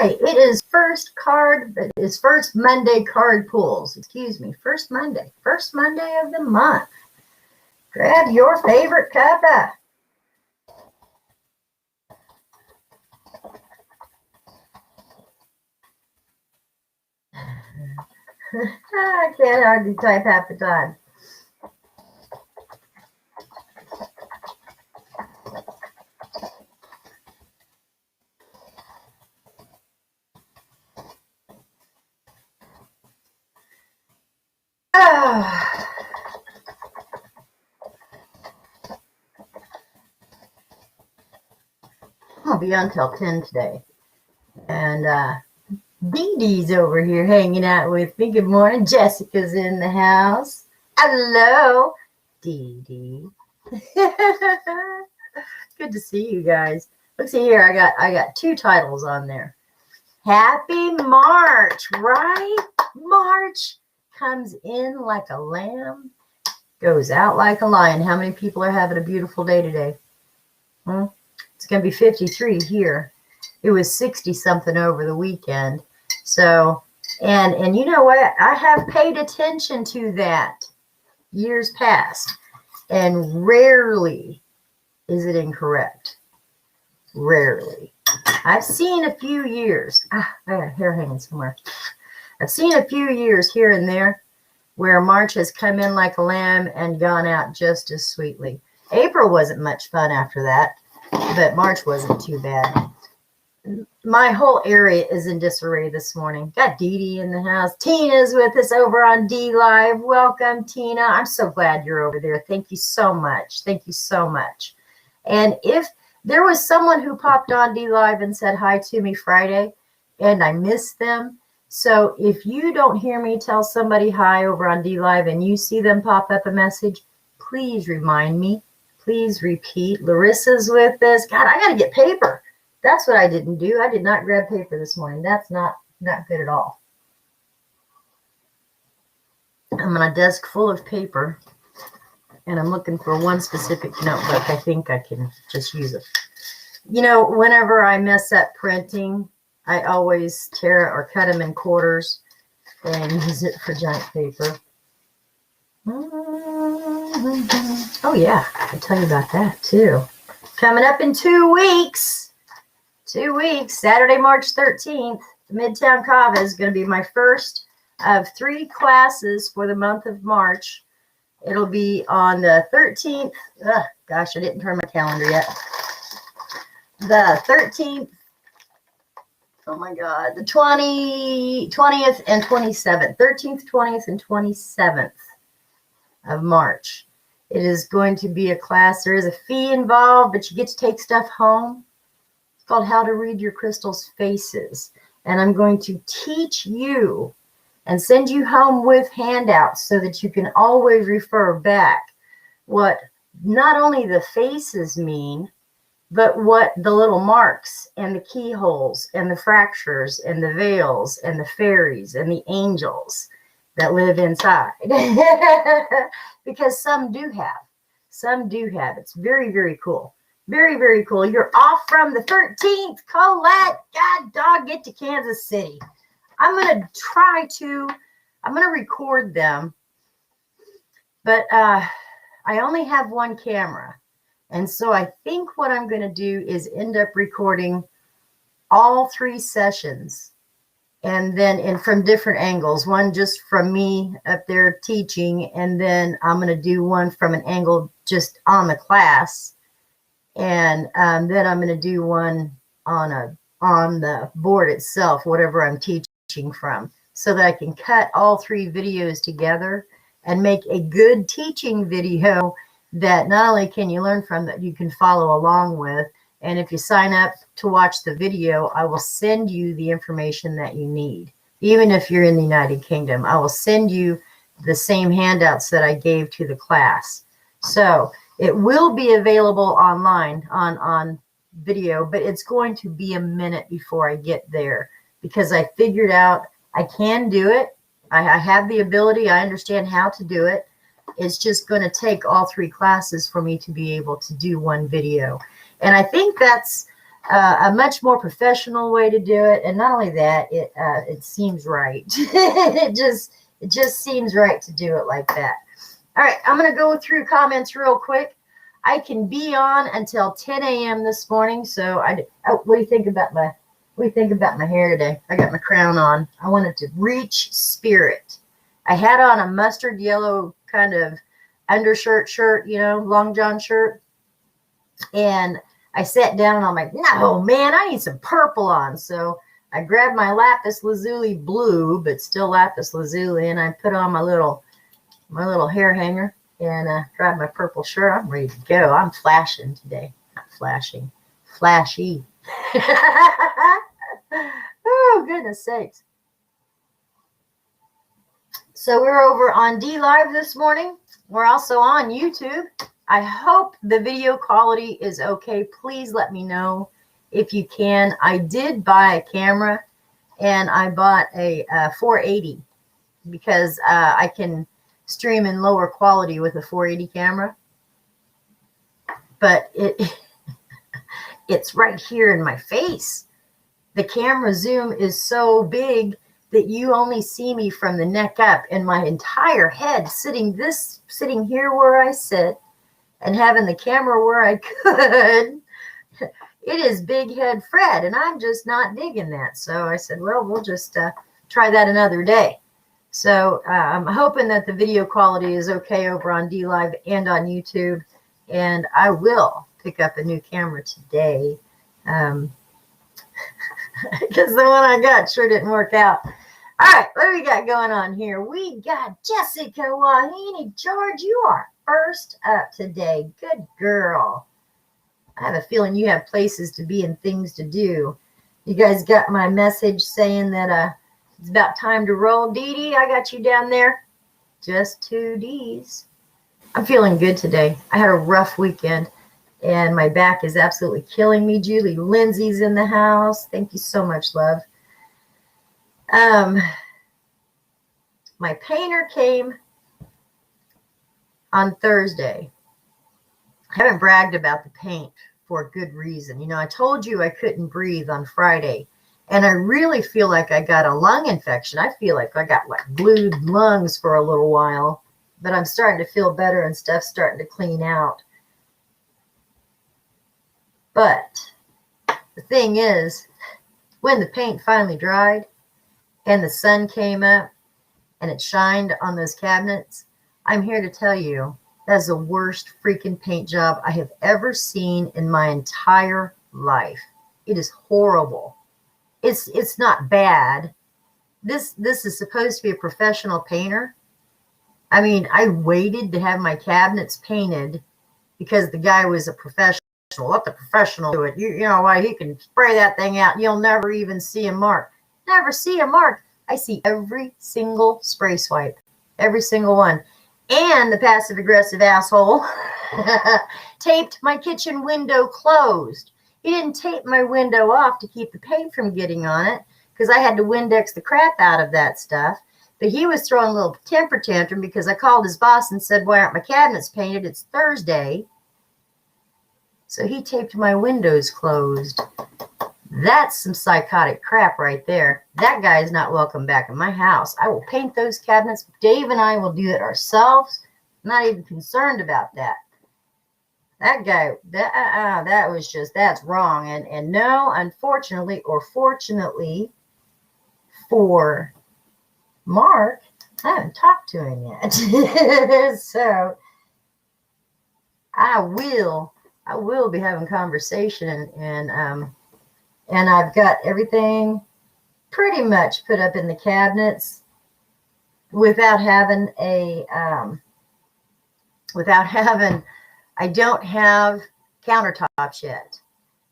It is first Monday card pulls. Excuse me, first Monday of the month. Grab your favorite cuppa. I can't hardly type half the time. I'll be on till 10 today. And Dee Dee's over here hanging out with me. Good morning. Jessica's in the house. Hello, Dee Dee. Good to see you guys. Let's see here. I got 2 titles on there. Happy March, right? March comes in like a lamb, goes out like a lion. How many people are having a beautiful day today? It's going to be 53 here. It was 60 something over the weekend. So, and you know what? I have paid attention to that years past, and rarely is it incorrect. Rarely. I've seen a few years. I got a hair hanging somewhere. I've seen a few years here and there where March has come in like a lamb and gone out just as sweetly. April wasn't much fun after that, but March wasn't too bad. My whole area is in disarray this morning. Got Dee Dee in the house. Tina's with us over on D Live. Welcome, Tina. I'm so glad you're over there. Thank you so much. Thank you so much. And if there was someone who popped on D Live and said hi to me Friday, and I missed them. So if you don't hear me tell somebody hi over on D Live and you see them pop up a message, please remind me. Please repeat. Larissa's with us. God, I got to get paper. That's what I didn't do. I did not grab paper this morning. That's not good at all. I'm on a desk full of paper, and I'm looking for one specific notebook. I think I can just use it. You know, whenever I mess up printing, I always tear it or cut them in quarters and use it for giant paper. Oh, yeah. I'll tell you about that, too. Coming up in 2 weeks. 2 weeks, Saturday, March 13th, Midtown Cava is going to be my first of 3 classes for the month of March. It'll be on the 13th. Gosh, I didn't turn my calendar yet. The 13th. Oh, my God. The 20th and 27th. 13th, 20th, and 27th of March. It is going to be a class. There is a fee involved, but you get to take stuff home. Called How to Read Your Crystals' Faces. And I'm going to teach you and send you home with handouts so that you can always refer back what not only the faces mean, but what the little marks and the keyholes and the fractures and the veils and the fairies and the angels that live inside. Because some do have. It's very, very cool. Very, very cool. You're off from the 13th, Colette. God dog, get to Kansas City. I'm going to record them. But I only have one camera. And so I think what I'm going to do is end up recording all 3 sessions. And then from different angles. One just from me up there teaching. And then I'm going to do one from an angle just on the class. And then I'm going to do one on the board itself, whatever I'm teaching from, so that I can cut all 3 videos together and make a good teaching video that not only can you learn from, that you can follow along with. And if you sign up to watch the video, I will send you the information that you need. Even if you're in the United Kingdom, I will send you the same handouts that I gave to the class. So it will be available online on video, but it's going to be a minute before I get there because I figured out I can do it. I have the ability. I understand how to do it. It's just going to take all 3 classes for me to be able to do one video. And I think that's a much more professional way to do it. And not only that, it seems right. It just seems right to do it like that. All right, I'm going to go through comments real quick. I can be on until 10 a.m. this morning. So what do you think about my hair today? I got my crown on. I wanted to reach spirit. I had on a mustard yellow kind of undershirt, long john shirt. And I sat down and I'm like, no, man, I need some purple on. So I grabbed my lapis lazuli blue, but still lapis lazuli, and I put on my little hair hanger and grabbed my purple shirt. I'm ready to go. I'm flashing today. Not flashing. Flashy. Oh, goodness sakes. So we're over on D Live this morning. We're also on YouTube. I hope the video quality is okay. Please let me know if you can. I did buy a camera, and I bought a 480 because I can stream in lower quality with a 480 camera. But it's right here in my face. The camera zoom is so big that you only see me from the neck up, and my entire head sitting here where I sit and having the camera where I could. It is Big Head Fred, and I'm just not digging that. So I said, well, we'll just try that another day. So I'm hoping that the video quality is okay over on D Live and on YouTube, and I will pick up a new camera today. Because the one I got sure didn't work out. All right, what do we got going on here? We got Jessica Wahini. George, you are first up today. Good girl. I have a feeling you have places to be and things to do. You guys got my message saying that it's about time to roll. Dee Dee, I got you down there. Just 2 Ds. I'm feeling good today. I had a rough weekend, and my back is absolutely killing me. Julie Lindsay's in the house. Thank you so much, love. My painter came on Thursday. I haven't bragged about the paint for a good reason. You know, I told you I couldn't breathe on Friday, and I really feel like I got a lung infection. I feel like I got like glued lungs for a little while, but I'm starting to feel better and stuff's starting to clean out. But the thing is, when the paint finally dried and the sun came up and it shined on those cabinets, I'm here to tell you that's the worst freaking paint job I have ever seen in my entire life. It is horrible. It's not bad. This is supposed to be a professional painter. I mean, I waited to have my cabinets painted because the guy was a professional. Let the professional do it. You know why? He can spray that thing out and you'll never even see a mark. Never see a mark. I see every single spray swipe. Every single one. And the passive-aggressive asshole taped my kitchen window closed. He didn't tape my window off to keep the paint from getting on it because I had to Windex the crap out of that stuff. But he was throwing a little temper tantrum because I called his boss and said, why aren't my cabinets painted? It's Thursday. So he taped my windows closed. That's some psychotic crap right there. That guy is not welcome back in my house. I will paint those cabinets. Dave and I will do it ourselves. I'm not even concerned about that. That guy, that was just, that's wrong. And no, unfortunately, or fortunately for Mark, I haven't talked to him yet. So I will be having conversation, and I've got everything pretty much put up in the cabinets without having I don't have countertops yet.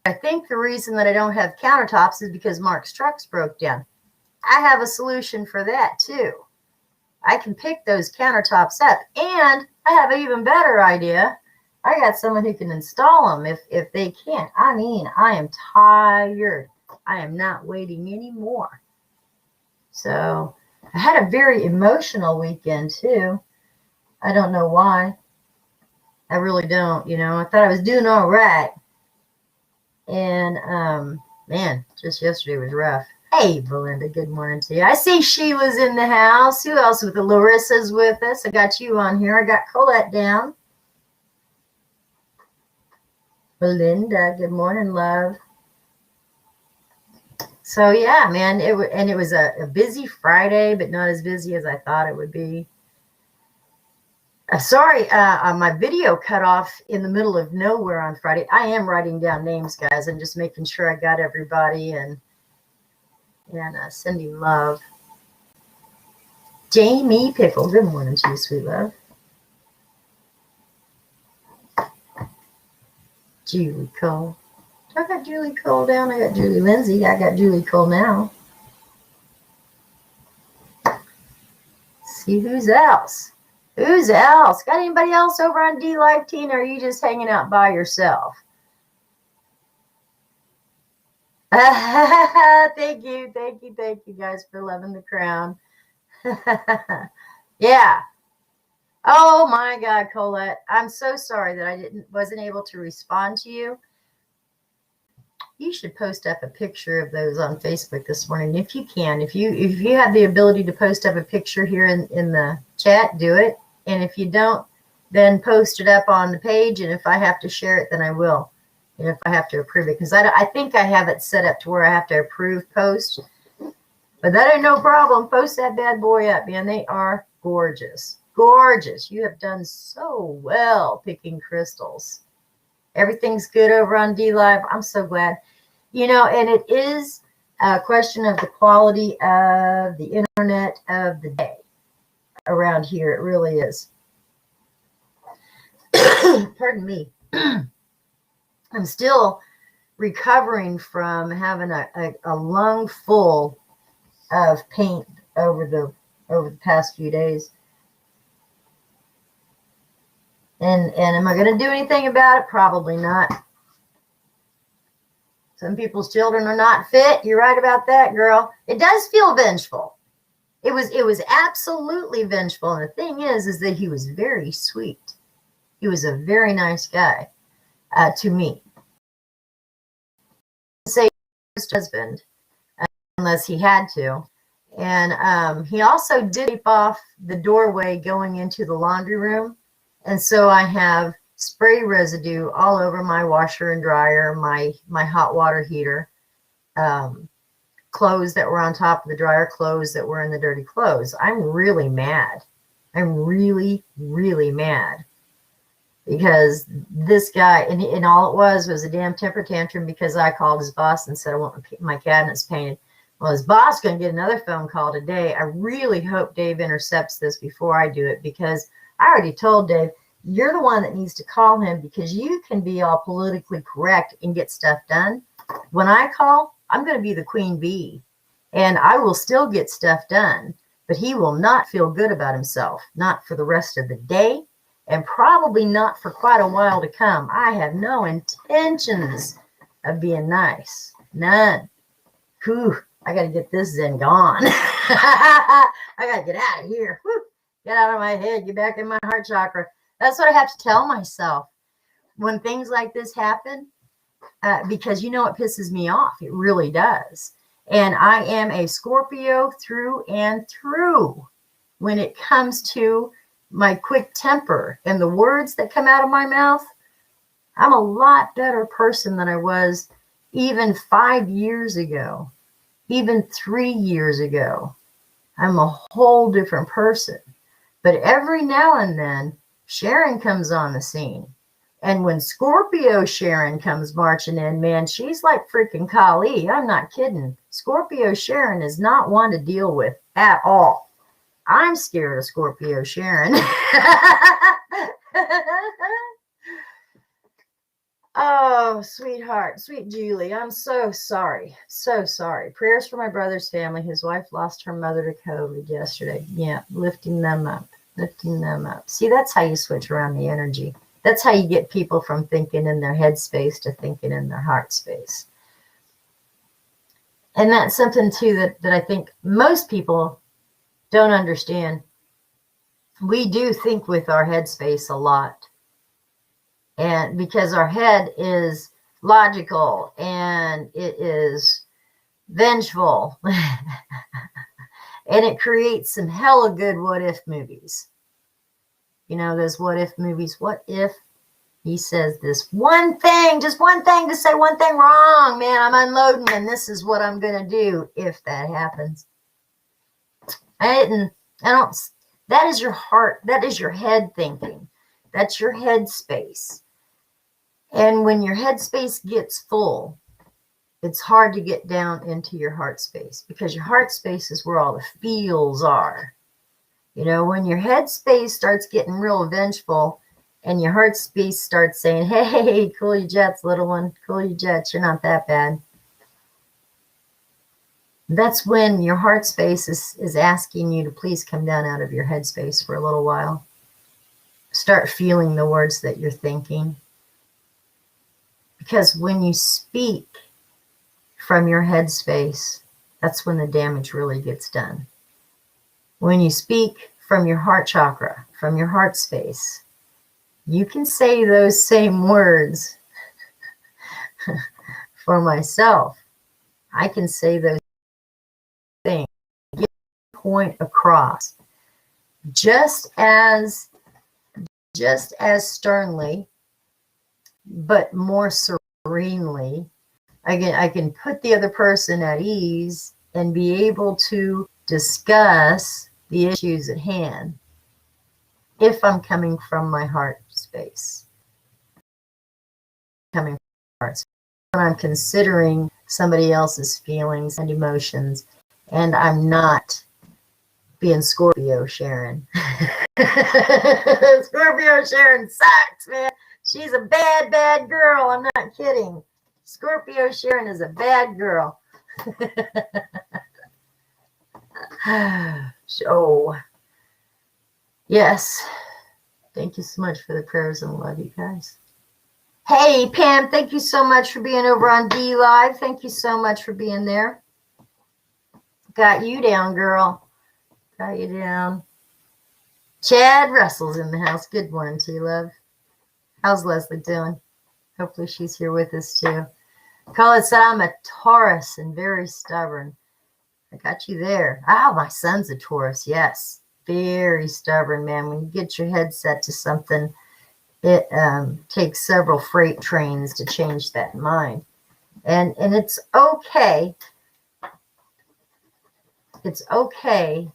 I think the reason that I don't have countertops is because Mark's trucks broke down. I have a solution for that too. I can pick those countertops up, and I have an even better idea. I got someone who can install them if they can't. I mean, I am tired. I am not waiting anymore. So I had a very emotional weekend too. I don't know why. I really don't. You know, I thought I was doing all right. And man, just yesterday was rough. Hey, Belinda, good morning to you. I see Sheila's in the house. Who else with the Larissa's with us? I got you on here. I got Colette down. Belinda, good morning, love. So yeah, man, it was a busy Friday, but not as busy as I thought it would be. Sorry, my video cut off in the middle of nowhere on Friday. I am writing down names, guys. I'm just making sure I got everybody and sending love. Jamie Pickle, good morning to you, sweet love. Julie Cole. I got Julie Cole down. I got Julie Lindsay. I got Julie Cole now. See who's else. Who's else? Got anybody else over on D Live Teen, or are you just hanging out by yourself? Thank you guys for loving the crown. Yeah. Oh my God, Colette, I'm so sorry that I wasn't able to respond to you. You should post up a picture of those on Facebook this morning if you can. If you have the ability to post up a picture here in the chat, do it. And if you don't, then post it up on the page. And if I have to share it, then I will. And if I have to approve it, because I think I have it set up to where I have to approve post. But that ain't no problem. Post that bad boy up, man. They are gorgeous. Gorgeous. You have done so well picking crystals. Everything's good over on D Live. I'm so glad. And it is a question of the quality of the internet of the day around here. It really is. Pardon me. I'm still recovering from having a lung full of paint over the past few days. And am I going to do anything about it? Probably not. Some people's children are not fit. You're right about that, girl. It does feel vengeful. It was absolutely vengeful. And the thing is that he was very sweet. He was a very nice guy to me. Say his husband, unless he had to. And he also did keep off the doorway going into the laundry room. And so I have spray residue all over my washer and dryer, my hot water heater, clothes that were on top of the dryer, clothes that were in the dirty clothes. I'm really mad. I'm really, really mad. Because this guy, and all it was a damn temper tantrum because I called his boss and said, I want my cabinets painted. Well, his boss going to get another phone call today. I really hope Dave intercepts this before I do it, because I already told Dave, you're the one that needs to call him, because you can be all politically correct and get stuff done. When I call, I'm going to be the queen bee, and I will still get stuff done, but he will not feel good about himself, not for the rest of the day, and probably not for quite a while to come. I have no intentions of being nice. None. Whew, I got to get this Zen gone. I got to get out of here. Whew, get out of my head. Get back in my heart chakra. That's what I have to tell myself when things like this happen, because it pisses me off. It really does. And I am a Scorpio through and through when it comes to my quick temper and the words that come out of my mouth. I'm a lot better person than I was even 5 years ago, even 3 years ago. I'm a whole different person. But every now and then, Sharon comes on the scene. And when Scorpio Sharon comes marching in, man, she's like freaking Kali. I'm not kidding. Scorpio Sharon is not one to deal with at all. I'm scared of Scorpio Sharon. Oh, sweetheart, sweet Julie, I'm so sorry. So sorry. Prayers for my brother's family. His wife lost her mother to COVID yesterday. Yeah, lifting them up. See, that's how you switch around the energy. That's how you get people from thinking in their head space to thinking in their heart space. And that's something, too, that I think most people don't understand. We do think with our head space a lot. And because our head is logical, and it is vengeful. And it creates some hella good what if movies. You know, those what if movies. What if he says this one thing, just one thing to say one thing wrong, man, I'm unloading and this is what I'm going to do if that happens. I don't, that is your heart. That is your head thinking. That's your head space. And when your head space gets full, it's hard to get down into your heart space, because your heart space is where all the feels are. You know, when your head space starts getting real vengeful and your heart space starts saying, hey, cool your jets, little one, cool your jets, you're not that bad. That's when your heart space is asking you to please come down out of your head space for a little while. Start feeling the words that you're thinking. Because when you speak from your head space, that's when the damage really gets done. When you speak from your heart chakra, from your heart space, you can say those same words. For myself, I can say those things, get the point across, just as sternly, but more serenely. I can put the other person at ease and be able to discuss the issues at hand if I'm coming from my heart space. Coming from my heart space. When I'm considering somebody else's feelings and emotions, and I'm not being Scorpio Sharon. Scorpio Sharon sucks, man. She's a bad, bad girl. I'm not kidding. Scorpio Sharon is a bad girl. So, yes. Thank you so much for the prayers and love, you guys. Hey, Pam, thank you so much for being over on D Live. Thank you so much for being there. Got you down, girl. Got you down. Chad Russell's in the house. Good morning to you, love. How's Leslie doing? Hopefully she's here with us too. Colin said I'm a Taurus and very stubborn. I got you there. Oh, my son's a Taurus. Yes. Very stubborn, man. When you get your head set to something, it takes several freight trains to change that mind. And it's okay. It's okay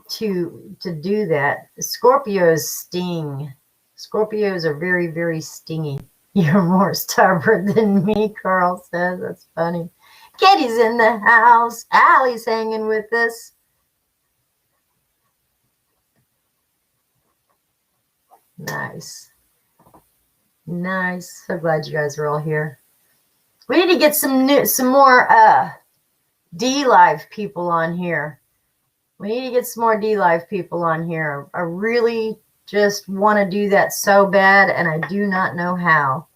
to do that. Scorpios sting. Scorpios are very, very stingy. You're more stubborn than me, Carl says. That's funny. Kitty's in the house. Allie's hanging with us. Nice. Nice. So glad you guys are all here. We need to get some more D Live people on here. We need to get some more D Live people on here. I really just want to do that so bad, and I do not know how.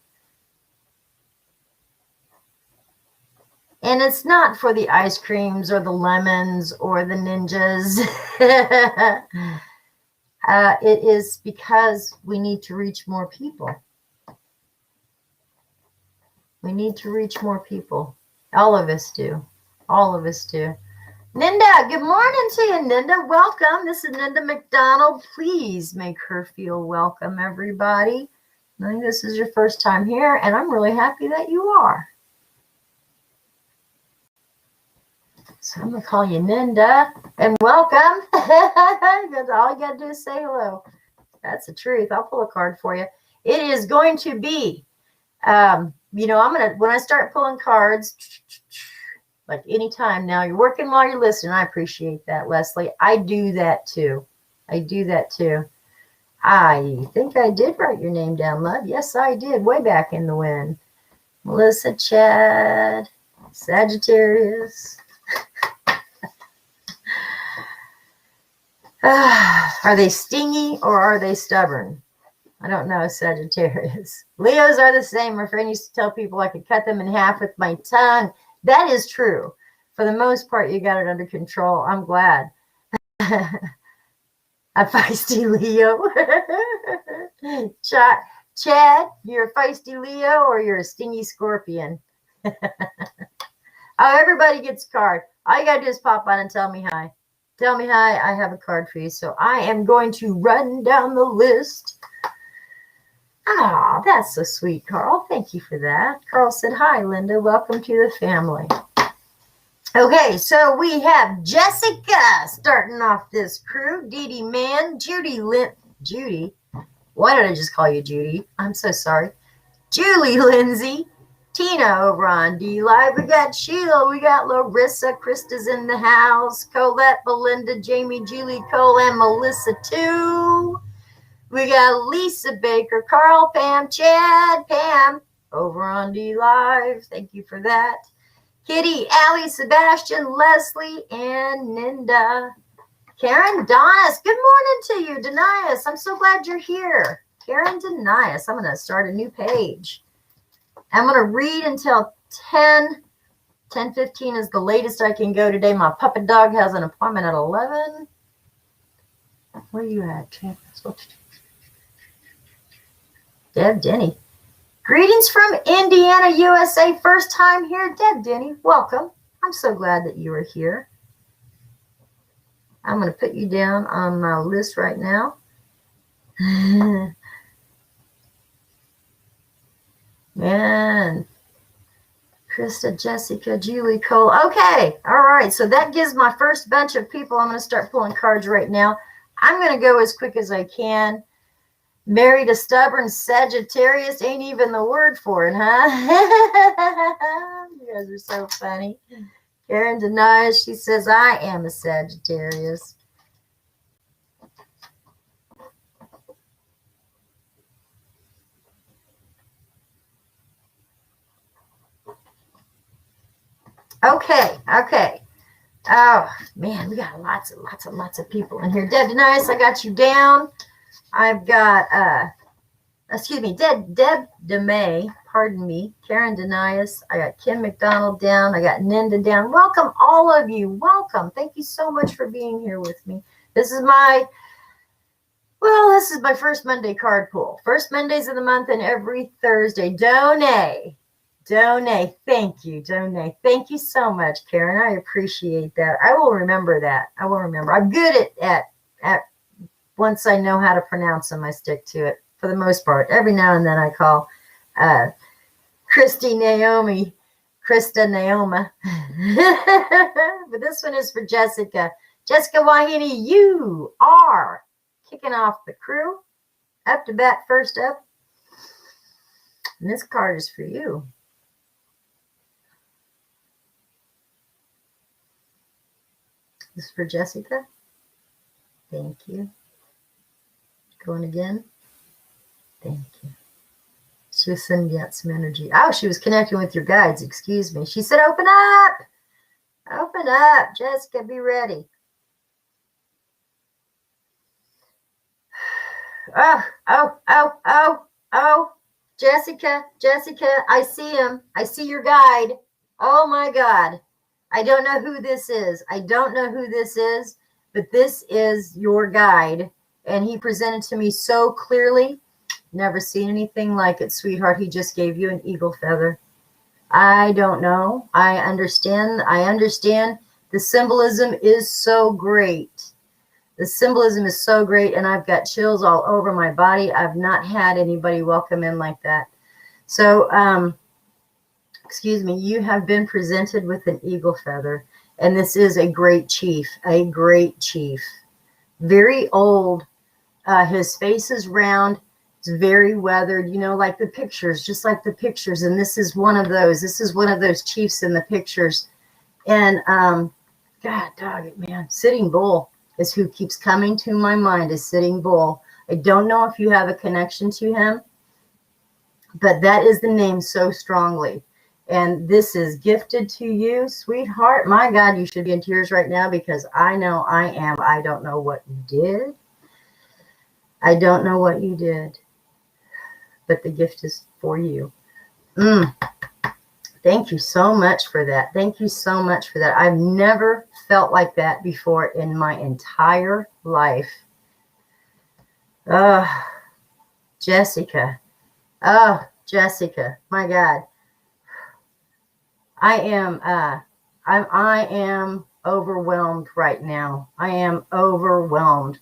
And it's not for the ice creams or the lemons or the ninjas. It is because we need to reach more people. We need to reach more people. All of us do. All of us do. Ninda, good morning to you, Ninda. Welcome. This is Ninda McDonald. Please make her feel welcome, everybody. I think this is your first time here, and I'm really happy that you are. So I'm going to call you Ninda, and welcome. That's all you got to do is say hello. That's the truth. I'll pull a card for you. It is going to be, I'm going to, when I start pulling cards, like anytime now, you're working while you're listening. I appreciate that, Leslie. I do that too. I think I did write your name down, love. Yes, I did. Way back in the wind. Melissa, Chad, Sagittarius. Are they stingy or are they stubborn? I don't know, Sagittarius. Leos are the same. My friend used to tell people I could cut them in half with my tongue. That is true. For the most part, you got it under control. I'm glad. A feisty Leo. Chad, you're a feisty Leo or you're a stingy Scorpion? Oh, everybody gets a card. All you got to do is pop on and tell me hi. Tell me hi. I have a card for you. So I am going to run down the list. Ah, that's so sweet, Carl. Thank you for that. Carl said, hi, Linda. Welcome to the family. Okay, so we have Jessica starting off this crew. Dee Dee Man, Judy. Why did I just call you Judy? I'm so sorry. Julie Lindsay, Tina over on D-Live. We got Sheila. We got Larissa. Krista's in the house. Colette, Belinda, Jamie, Julie, Cole, and Melissa too. We got Lisa Baker, Carl, Pam, Chad, Pam over on D-Live. Thank you for that. Kitty, Allie, Sebastian, Leslie, and Ninda. Karen Donis, good morning to you. Denias, I'm so glad you're here. Karen Denias, I'm going to start a new page. I'm going to read until 10:15 is the latest I can go today. My puppet dog has an appointment at 11. Where are you at, Chad? Deb Denny. Greetings from Indiana, USA. First time here. Deb Denny, welcome. I'm so glad that you are here. I'm going to put you down on my list right now. And Krista, Jessica, Julie, Cole. Okay. All right. So that gives my first bunch of people. I'm going to start pulling cards right now. I'm going to go as quick as I can. Married a stubborn Sagittarius ain't even the word for it, huh? You guys are so funny. Karen denies. She says, I am a Sagittarius. Okay. Oh, man, we got lots of people in here. Deb denies. I got you down. I've got, Deb DeMay, pardon me, Karen Denias. I got Kim McDonald down. I got Ninda down. Welcome, all of you. Welcome. Thank you so much for being here with me. This is my first Monday card pull. First Mondays of the month and every Thursday. Donate. Thank you, Donate. Thank you so much, Karen. I appreciate that. I will remember that. I'm good at once I know how to pronounce them, I stick to it for the most part. Every now and then I call Krista Naomi. But this one is for Jessica. Jessica Wahini, you are kicking off the crew. Up to bat, first up. And this card is for you. This is for Jessica. Thank you. Going again. Thank you. She was sending out some energy. Oh, she was connecting with your guides. Excuse me. She said, open up. Open up. Jessica, be ready. Oh. Jessica, I see him. I see your guide. Oh, my God. I don't know who this is. But this is your guide. And he presented to me so clearly. Never seen anything like it, sweetheart. He just gave you an eagle feather. I don't know. I understand. The symbolism is so great. And I've got chills all over my body. I've not had anybody welcome in like that. So, excuse me, you have been presented with an eagle feather. And this is a great chief. Very old. His face is round. It's very weathered, like the pictures, just like the pictures. And this is one of those. This is one of those chiefs in the pictures. And God dog it, man. Sitting Bull is who keeps coming to my mind, is Sitting Bull. I don't know if you have a connection to him, but that is the name so strongly. And this is gifted to you, sweetheart. My God, you should be in tears right now because I know I am. I don't know what you did. But the gift is for you. Thank you so much for that. I've never felt like that before in my entire life. Jessica, Oh, Jessica, my God. I am overwhelmed right now. I am overwhelmed.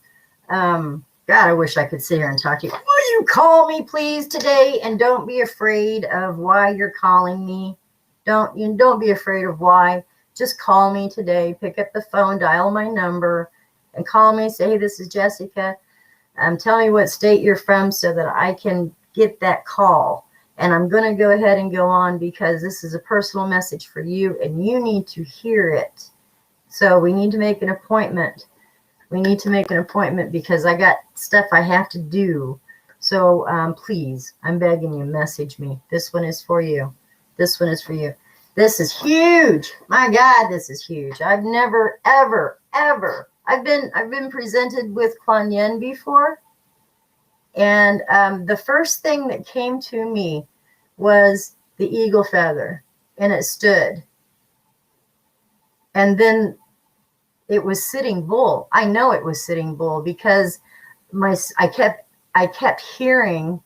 God, I wish I could sit here and talk to you. Will you call me, please, today? And don't be afraid of why you're calling me. Don't be afraid of why. Just call me today. Pick up the phone, dial my number, and call me. Say, hey, this is Jessica. Tell me what state you're from so that I can get that call. And I'm going to go ahead and go on because this is a personal message for you and you need to hear it. So we need to make an appointment. We need to make an appointment because I got stuff I have to do. So please, I'm begging you, message me. This one is for you. This one is for you. This is huge. My God, this is huge. I've never, ever, ever. I've been presented with Kuan Yin before. And the first thing that came to me was the eagle feather, and it stood. And then it was sitting bull. I know it was sitting bull because I kept hearing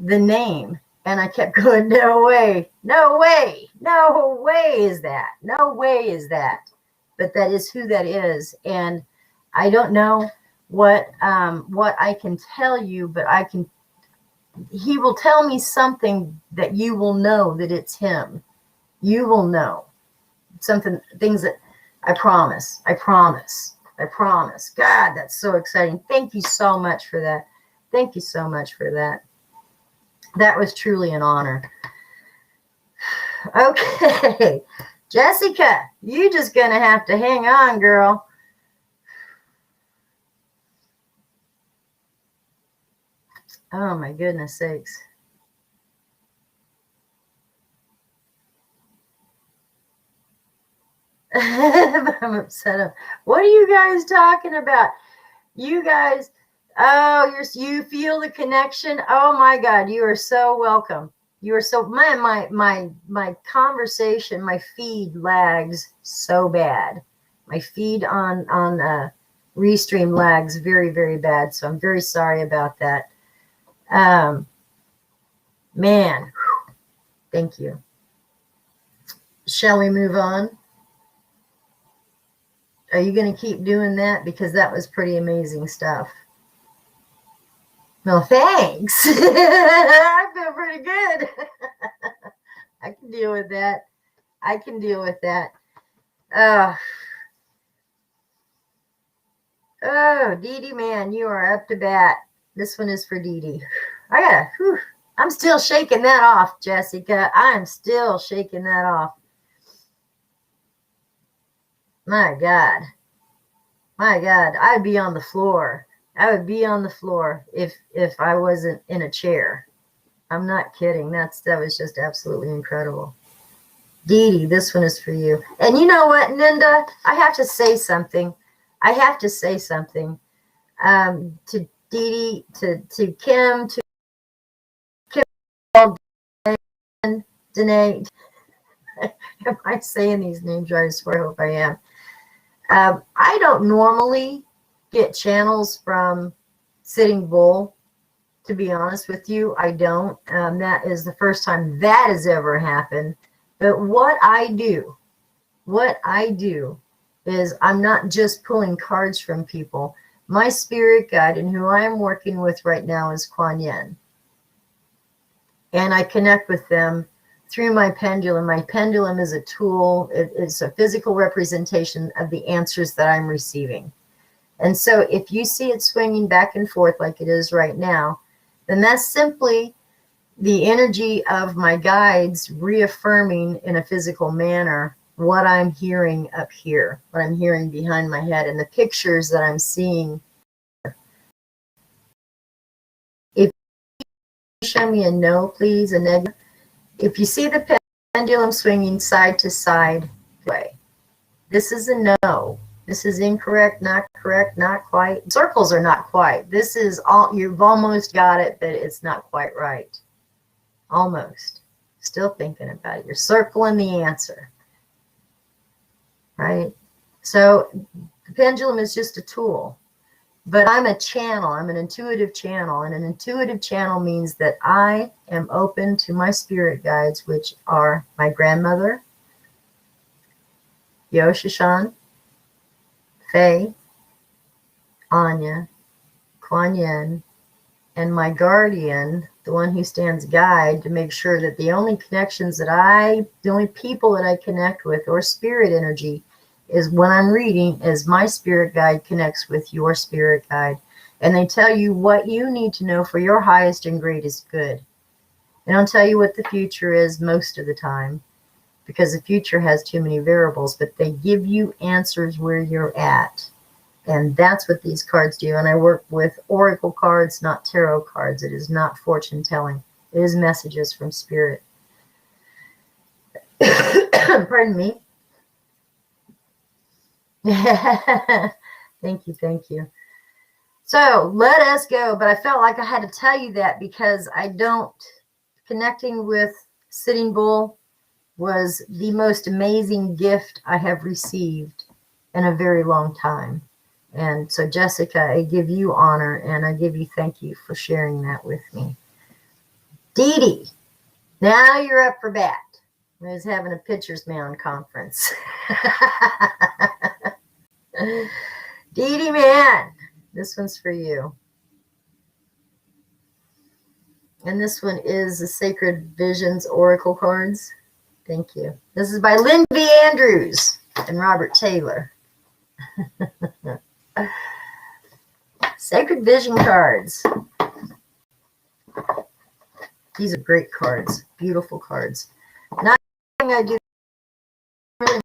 the name, and I kept going, no way, no way, no way is that, no way is that. But that is who that is, and I don't know what I can tell you, but he will tell me something that you will know that it's him. You will know things that I promise. God, that's so exciting. Thank you so much for that. Thank you so much for that. That was truly an honor. Okay, Jessica, you just gonna have to hang on, girl. Oh my goodness sakes. I'm upset. What are you guys talking about? You guys, oh, you feel the connection. Oh my God, you are so welcome. You are so my conversation, my feed lags so bad. My feed on Restream lags very, very bad. So I'm very sorry about that. Man, thank you. Shall we move on? Are you going to keep doing that? Because that was pretty amazing stuff. Well, thanks. I feel pretty good. I can deal with that. I can deal with that. Oh, Dee Dee, man, you are up to bat. This one is for Dee Dee. I'm still shaking that off, Jessica. I'm still shaking that off. My God. My God, I'd be on the floor. I would be on the floor if I wasn't in a chair. I'm not kidding. That was just absolutely incredible. Dee Dee, this one is for you. And you know what, Ninda? I have to say something. To Dee Dee, to Kim, to Kim, Danae. Am I saying these names right? I swear I hope I am. I don't normally get channels from Sitting Bull, to be honest with you. I don't. That is the first time that has ever happened. But what I do is I'm not just pulling cards from people. My spirit guide and who I am working with right now is Kuan Yin. And I connect with them through my pendulum. My pendulum is a tool. It's a physical representation of the answers that I'm receiving. And so if you see it swinging back and forth like it is right now, then that's simply the energy of my guides reaffirming in a physical manner what I'm hearing up here, what I'm hearing behind my head, and the pictures that I'm seeing. If you show me a no, please, a negative. If you see the pendulum swinging side to side, way, this is a no. This is incorrect, not correct, not quite. Circles are not quite. This is all, you've almost got it, but it's not quite right. Almost. Still thinking about it. You're circling the answer. Right? So the pendulum is just a tool. But I'm a channel. I'm an intuitive channel. And an intuitive channel means that I am open to my spirit guides, which are my grandmother, Yoshishan, Faye, Anya, Kuan Yin, and my guardian, the one who stands guide, to make sure that the only connections that the only people that I connect with, or spirit energy, is when I'm reading, is my spirit guide connects with your spirit guide. And they tell you what you need to know for your highest and greatest good. They don't tell you what the future is most of the time, because the future has too many variables, but they give you answers where you're at. And that's what these cards do. And I work with oracle cards, not tarot cards. It is not fortune telling. It is messages from spirit. Pardon me. Thank you, thank you. So let us go. But I felt like I had to tell you that because connecting with Sitting Bull was the most amazing gift I have received in a very long time. And so, Jessica, I give you honor and I give you thank you for sharing that with me. Dee Dee, now you're up for bat. I was having a Pitcher's Mound conference. Dee Dee, man, this one's for you. And this one is the Sacred Visions Oracle cards. Thank you. This is by Lynn B. Andrews and Robert Taylor. Sacred Vision cards. These are great cards. Beautiful cards. Not something I do really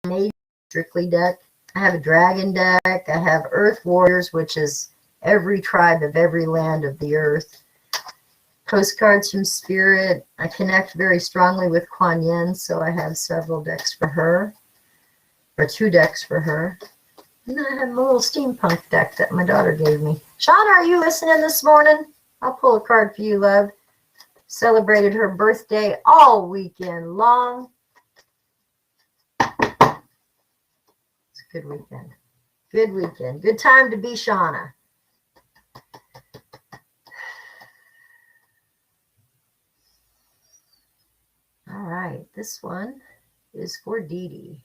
made strictly deck. I have a dragon deck. I have Earth Warriors, which is every tribe of every land of the earth. Postcards from Spirit. I connect very strongly with Kuan Yin, so I have several decks for her, or 2 decks for her. And then I have a little steampunk deck that my daughter gave me. Shauna, are you listening this morning? I'll pull a card for you, love. Celebrated her birthday all weekend long. It's a good weekend. Good weekend. Good time to be Shauna. All right, this one is for Dee Dee.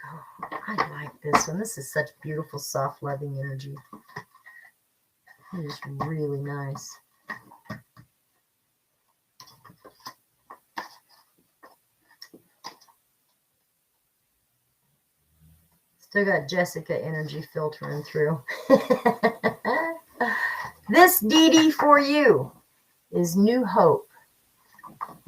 Oh, I like this one. This is such beautiful, soft, loving energy. It is really nice. Still got Jessica energy filtering through. This Dee Dee for you is New Hope.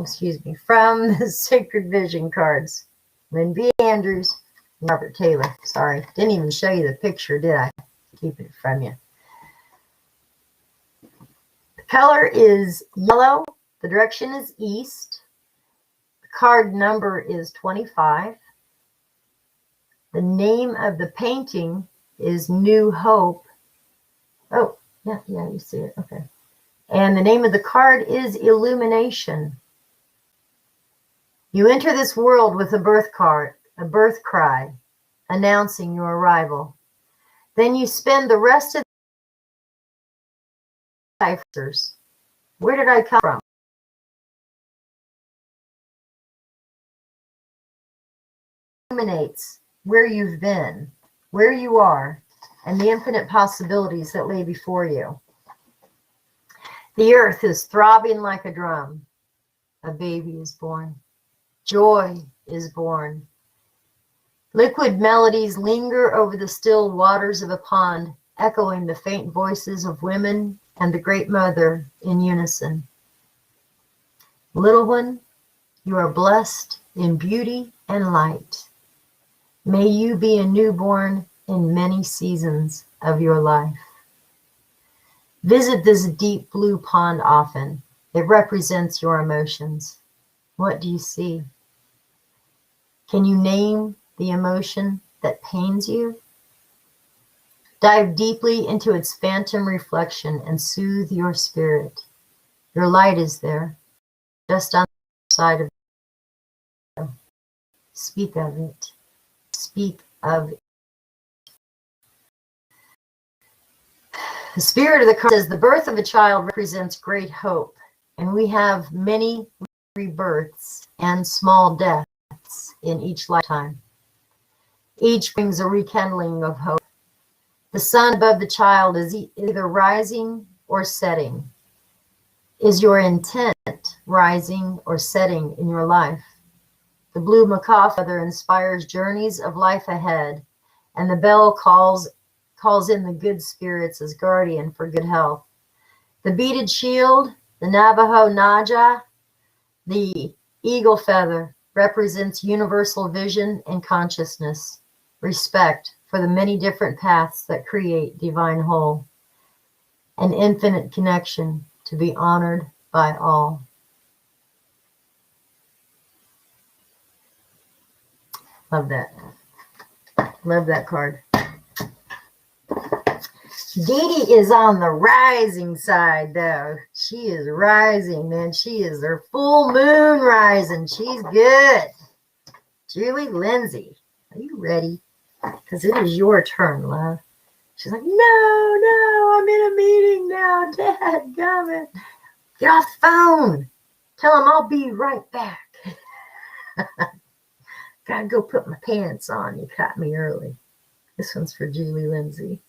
Excuse me, from the Sacred Vision cards. Lynn B. Andrews, Robert Taylor. Sorry, didn't even show you the picture, did I? Keep it from you. The color is yellow. The direction is east. The card number is 25. The name of the painting is New Hope. Oh, yeah, you see it. Okay. And the name of the card is Illumination. You enter this world with a birth cry, announcing your arrival. Then you spend the rest of your life. Where did I come from? Illuminates where you've been, where you are, and the infinite possibilities that lay before you. The earth is throbbing like a drum. A baby is born. Joy is born. Liquid melodies linger over the still waters of a pond, echoing the faint voices of women and the Great Mother in unison. Little one, you are blessed in beauty and light. May you be a newborn in many seasons of your life. Visit this deep blue pond often. It represents your emotions. What do you see? Can you name the emotion that pains you? Dive deeply into its phantom reflection and soothe your spirit. Your light is there, just on the side of it. Speak of it. Speak of it. The spirit of the card says the birth of a child represents great hope, and we have many rebirths and small deaths in each lifetime. Each brings a rekindling of hope. The sun above the child is either rising or setting. Is your intent rising or setting in your life? The blue macaw feather inspires journeys of life ahead, and the bell calls in the good spirits as guardian for good health. The beaded shield, the Navajo Naja, the eagle feather represents universal vision and consciousness, respect for the many different paths that create divine whole, an infinite connection to be honored by all. Love that. Love that card. Dee Dee is on the rising side, though. She is rising, man. She is her full moon rising. She's good. Julie Lindsay, are you ready? Because it is your turn, love. She's like, no, I'm in a meeting now. Dad, gummit. Get off the phone. Tell him I'll be right back. Gotta go put my pants on. You caught me early. This one's for Julie Lindsay.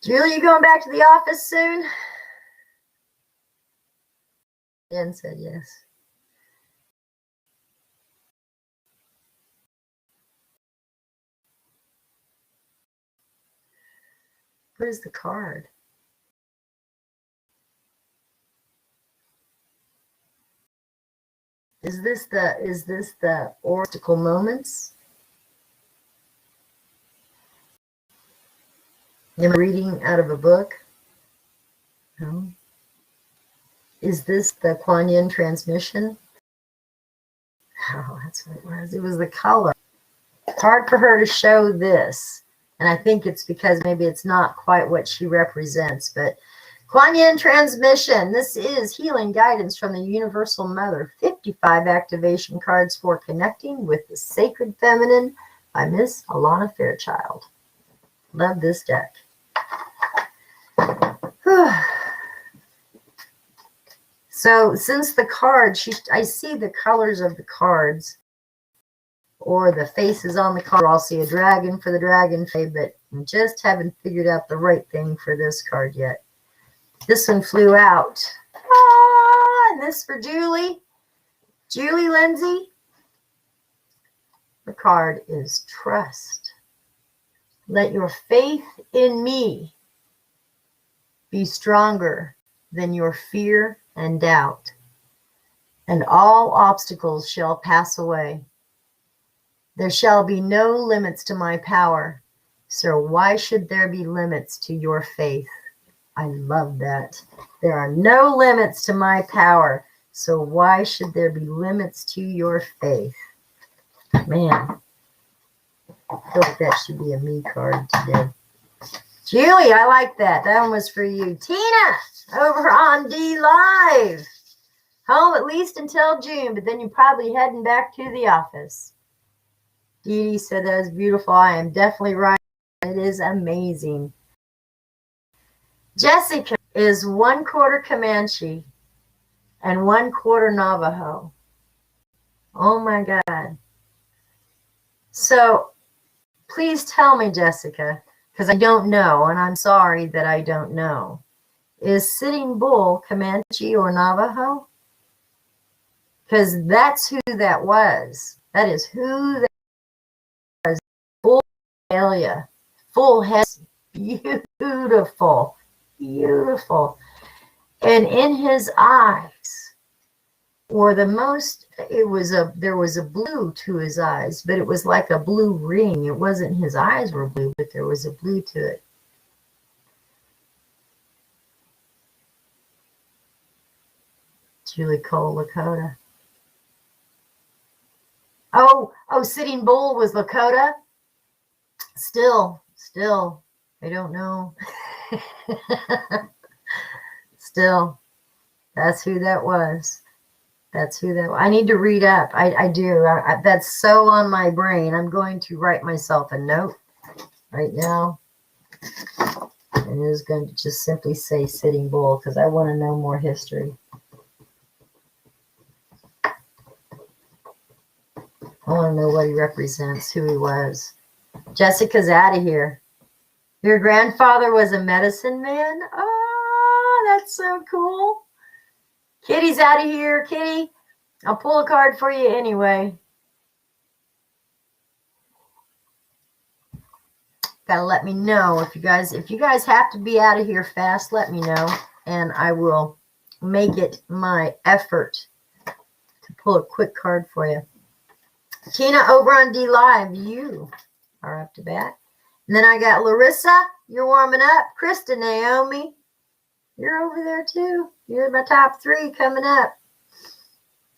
Julie, you going back to the office soon? Jen said yes. What is the card? Is this the oracle moments? Am I reading out of a book? No. Is this the Kuan Yin transmission? Oh, that's what it was. It was the color. It's hard for her to show this. And I think it's because maybe it's not quite what she represents. But Kuan Yin transmission. This is healing guidance from the Universal Mother. 55 activation cards for connecting with the Sacred Feminine by Miss Alana Fairchild. Love this deck. So since the cards, I see the colors of the cards or the faces on the card. I'll see a dragon for the dragon fade, but I just haven't figured out the right thing for this card yet. This one flew out. And this for Julie. Julie Lindsay. The card is trust. Let your faith in me be stronger than your fear and doubt, and all obstacles shall pass away. There shall be no limits to my power, so why should there be limits to your faith? I love that. There are no limits to my power, so why should there be limits to your faith? Man, I feel like that should be a me card today. Julie, I like that. That one was for you. Tina, over on D Live. Home at least until June, but then you're probably heading back to the office. Dee Dee said that was beautiful. I am definitely right. It is amazing. Jessica is 1/4 Comanche and 1/4 Navajo. Oh my God. So please tell me, Jessica, because I don't know, and I'm sorry that I don't know. Is Sitting Bull Comanche or Navajo? Because that's who that was. That is who that was. Full Alia. Full head. Beautiful. Beautiful. And in his eyes were the most, there was a blue to his eyes, but it was like a blue ring. It wasn't his eyes were blue, but there was a blue to it. Julie Cole Lakota. Oh, Sitting Bull was Lakota? Still, I don't know. Still, that's who that was. That's who that was. I need to read up. I do. That's so on my brain. I'm going to write myself a note right now. And it is going to just simply say Sitting Bull because I want to know more history. I want to know what he represents, who he was. Jessica's out of here. Your grandfather was a medicine man? Oh, that's so cool. Kitty's out of here. Kitty, I'll pull a card for you anyway. Gotta let me know if you guys have to be out of here fast, let me know. And I will make it my effort to pull a quick card for you. Tina over on D Live, you are up to bat. And then I got Larissa, you're warming up. Krista, Naomi, you're over there too. You're my top 3 coming up.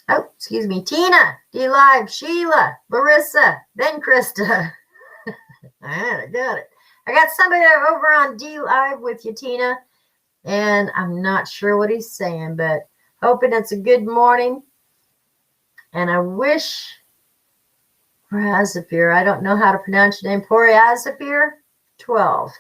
Oh, excuse me. Tina, D Live, Sheila, Larissa, then Krista. I got it. I got somebody over on D Live with you, Tina. And I'm not sure what he's saying, but hoping it's a good morning. And I wish Porazapir, I don't know how to pronounce your name. Porazapir 12.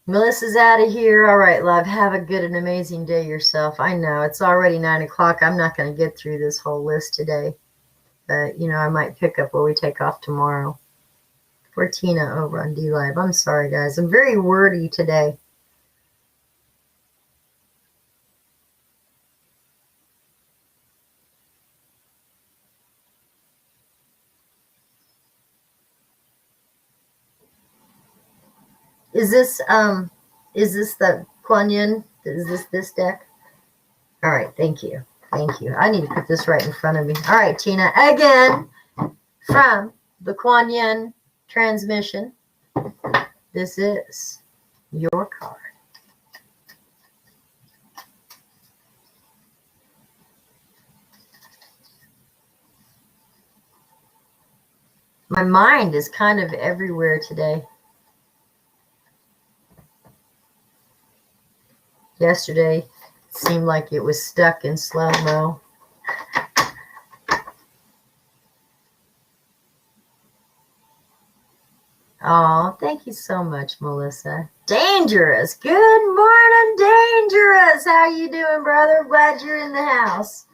Melissa's out of here. All right, love. Have a good and amazing day yourself. I know it's already 9 o'clock. I'm not going to get through this whole list today. But, I might pick up where we take off tomorrow. For Tina over on D Live. I'm sorry, guys. I'm very wordy today. Is this the Kuan Yin? Is this deck? All right, thank you. Thank you. I need to put this right in front of me. All right, Tina, again, from the Kuan Yin transmission, this is your card. My mind is kind of everywhere today. Yesterday, it seemed like it was stuck in slow-mo. Oh, thank you so much, Melissa. Dangerous. Good morning, Dangerous. How you doing, brother? Glad you're in the house.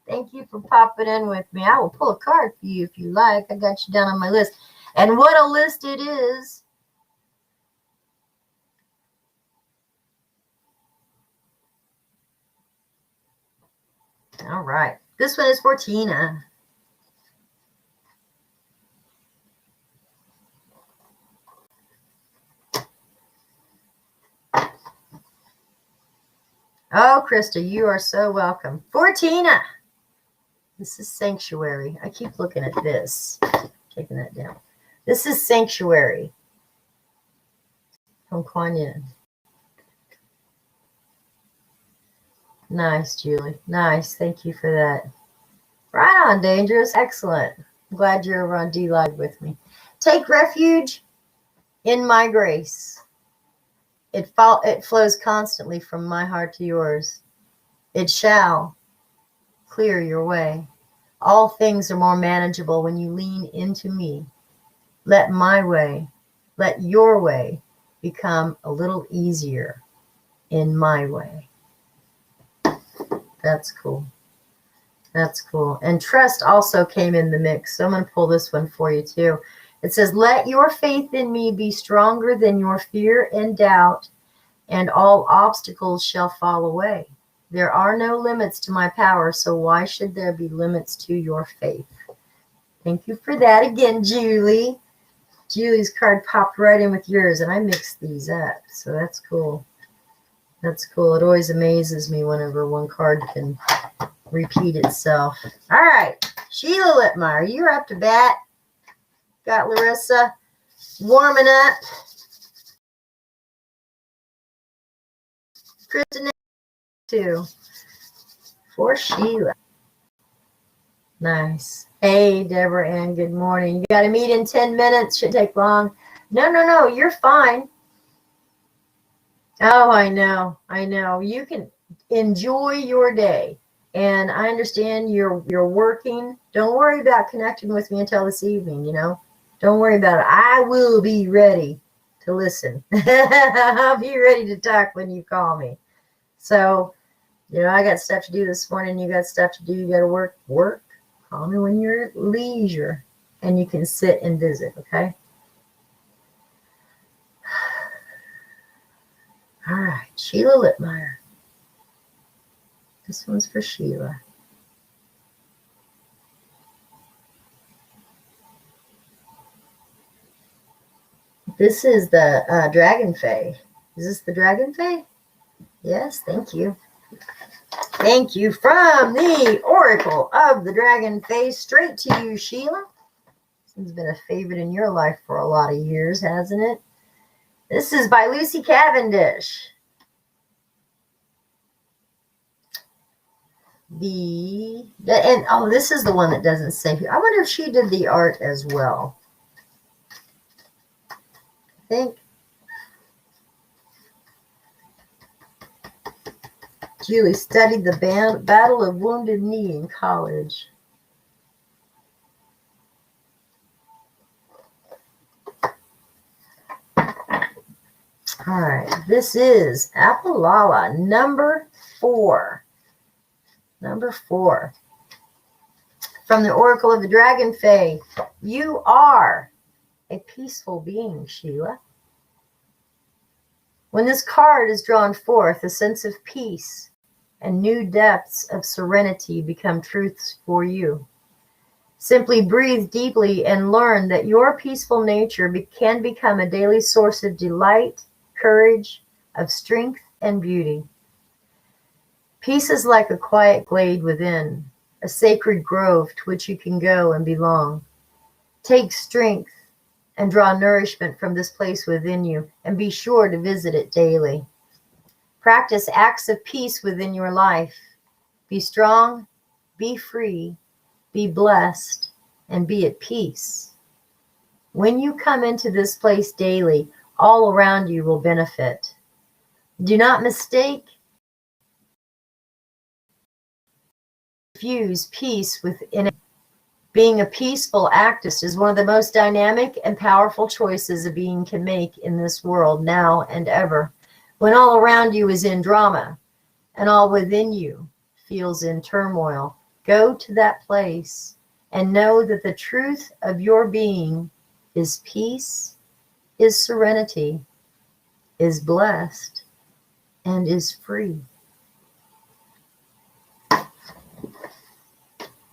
Thank you for popping in with me. I will pull a card for you if you like. I got you down on my list. And what a list it is. All right. This one is for Tina. Oh, Krista, you are so welcome. For Tina. This is Sanctuary. I keep looking at this. Taking that down. This is Sanctuary from Kuan Yin. Nice, Julie. Nice. Thank you for that. Right on, Dangerous. Excellent. I'm glad you're over on D Live with me. Take refuge in my grace. It flows constantly from my heart to yours. It shall clear your way. All things are more manageable when you lean into me. Let my way, let your way become a little easier in my way. That's cool. That's cool. And trust also came in the mix. So I'm going to pull this one for you too. It says, let your faith in me be stronger than your fear and doubt, and all obstacles shall fall away. There are no limits to my power, so why should there be limits to your faith? Thank you for that again, Julie. Julie's card popped right in with yours, and I mixed these up, so that's cool. That's cool. It always amazes me whenever one card can repeat itself. All right, Sheila Littmeyer, you're up to bat. Got Larissa warming up. Kristen too. For Sheila. Nice. Hey, Deborah Ann, good morning. You got to meet in 10 minutes. Should take long. No, you're fine. Oh, I know. You can enjoy your day. And I understand you're working. Don't worry about connecting with me until this evening, Don't worry about it. I will be ready to listen. I'll be ready to talk when you call me. So, I got stuff to do this morning. You got stuff to do. You got to work. Call me when you're at leisure and you can sit and visit, okay? All right, Sheila Littmeyer. This one's for Sheila. This is the Dragon Fae. Is this the Dragon Fae? Yes, thank you. Thank you from the Oracle of the Dragon Fae. Straight to you, Sheila. This has been a favorite in your life for a lot of years, hasn't it? This is by Lucy Cavendish. This is the one that doesn't say. I wonder if she did the art as well. I think Julie studied the Battle of Wounded Knee in college. All right, this is Apalala, number 4. Number 4. From the Oracle of the Dragon Fae, you are a peaceful being, Sheila. When this card is drawn forth, a sense of peace and new depths of serenity become truths for you. Simply breathe deeply and learn that your peaceful nature can become a daily source of delight, courage, of strength, and beauty. Peace is like a quiet glade within, a sacred grove to which you can go and belong. Take strength and draw nourishment from this place within you, and be sure to visit it daily. Practice acts of peace within your life. Be strong, be free, be blessed, and be at peace. When you come into this place daily, all around you will benefit. Do not mistake, confuse peace with inactivity. Being a peaceful activist is one of the most dynamic and powerful choices a being can make in this world now and ever. When all around you is in drama and all within you feels in turmoil, go to that place and know that the truth of your being is peace, is serenity, is blessed, and is free.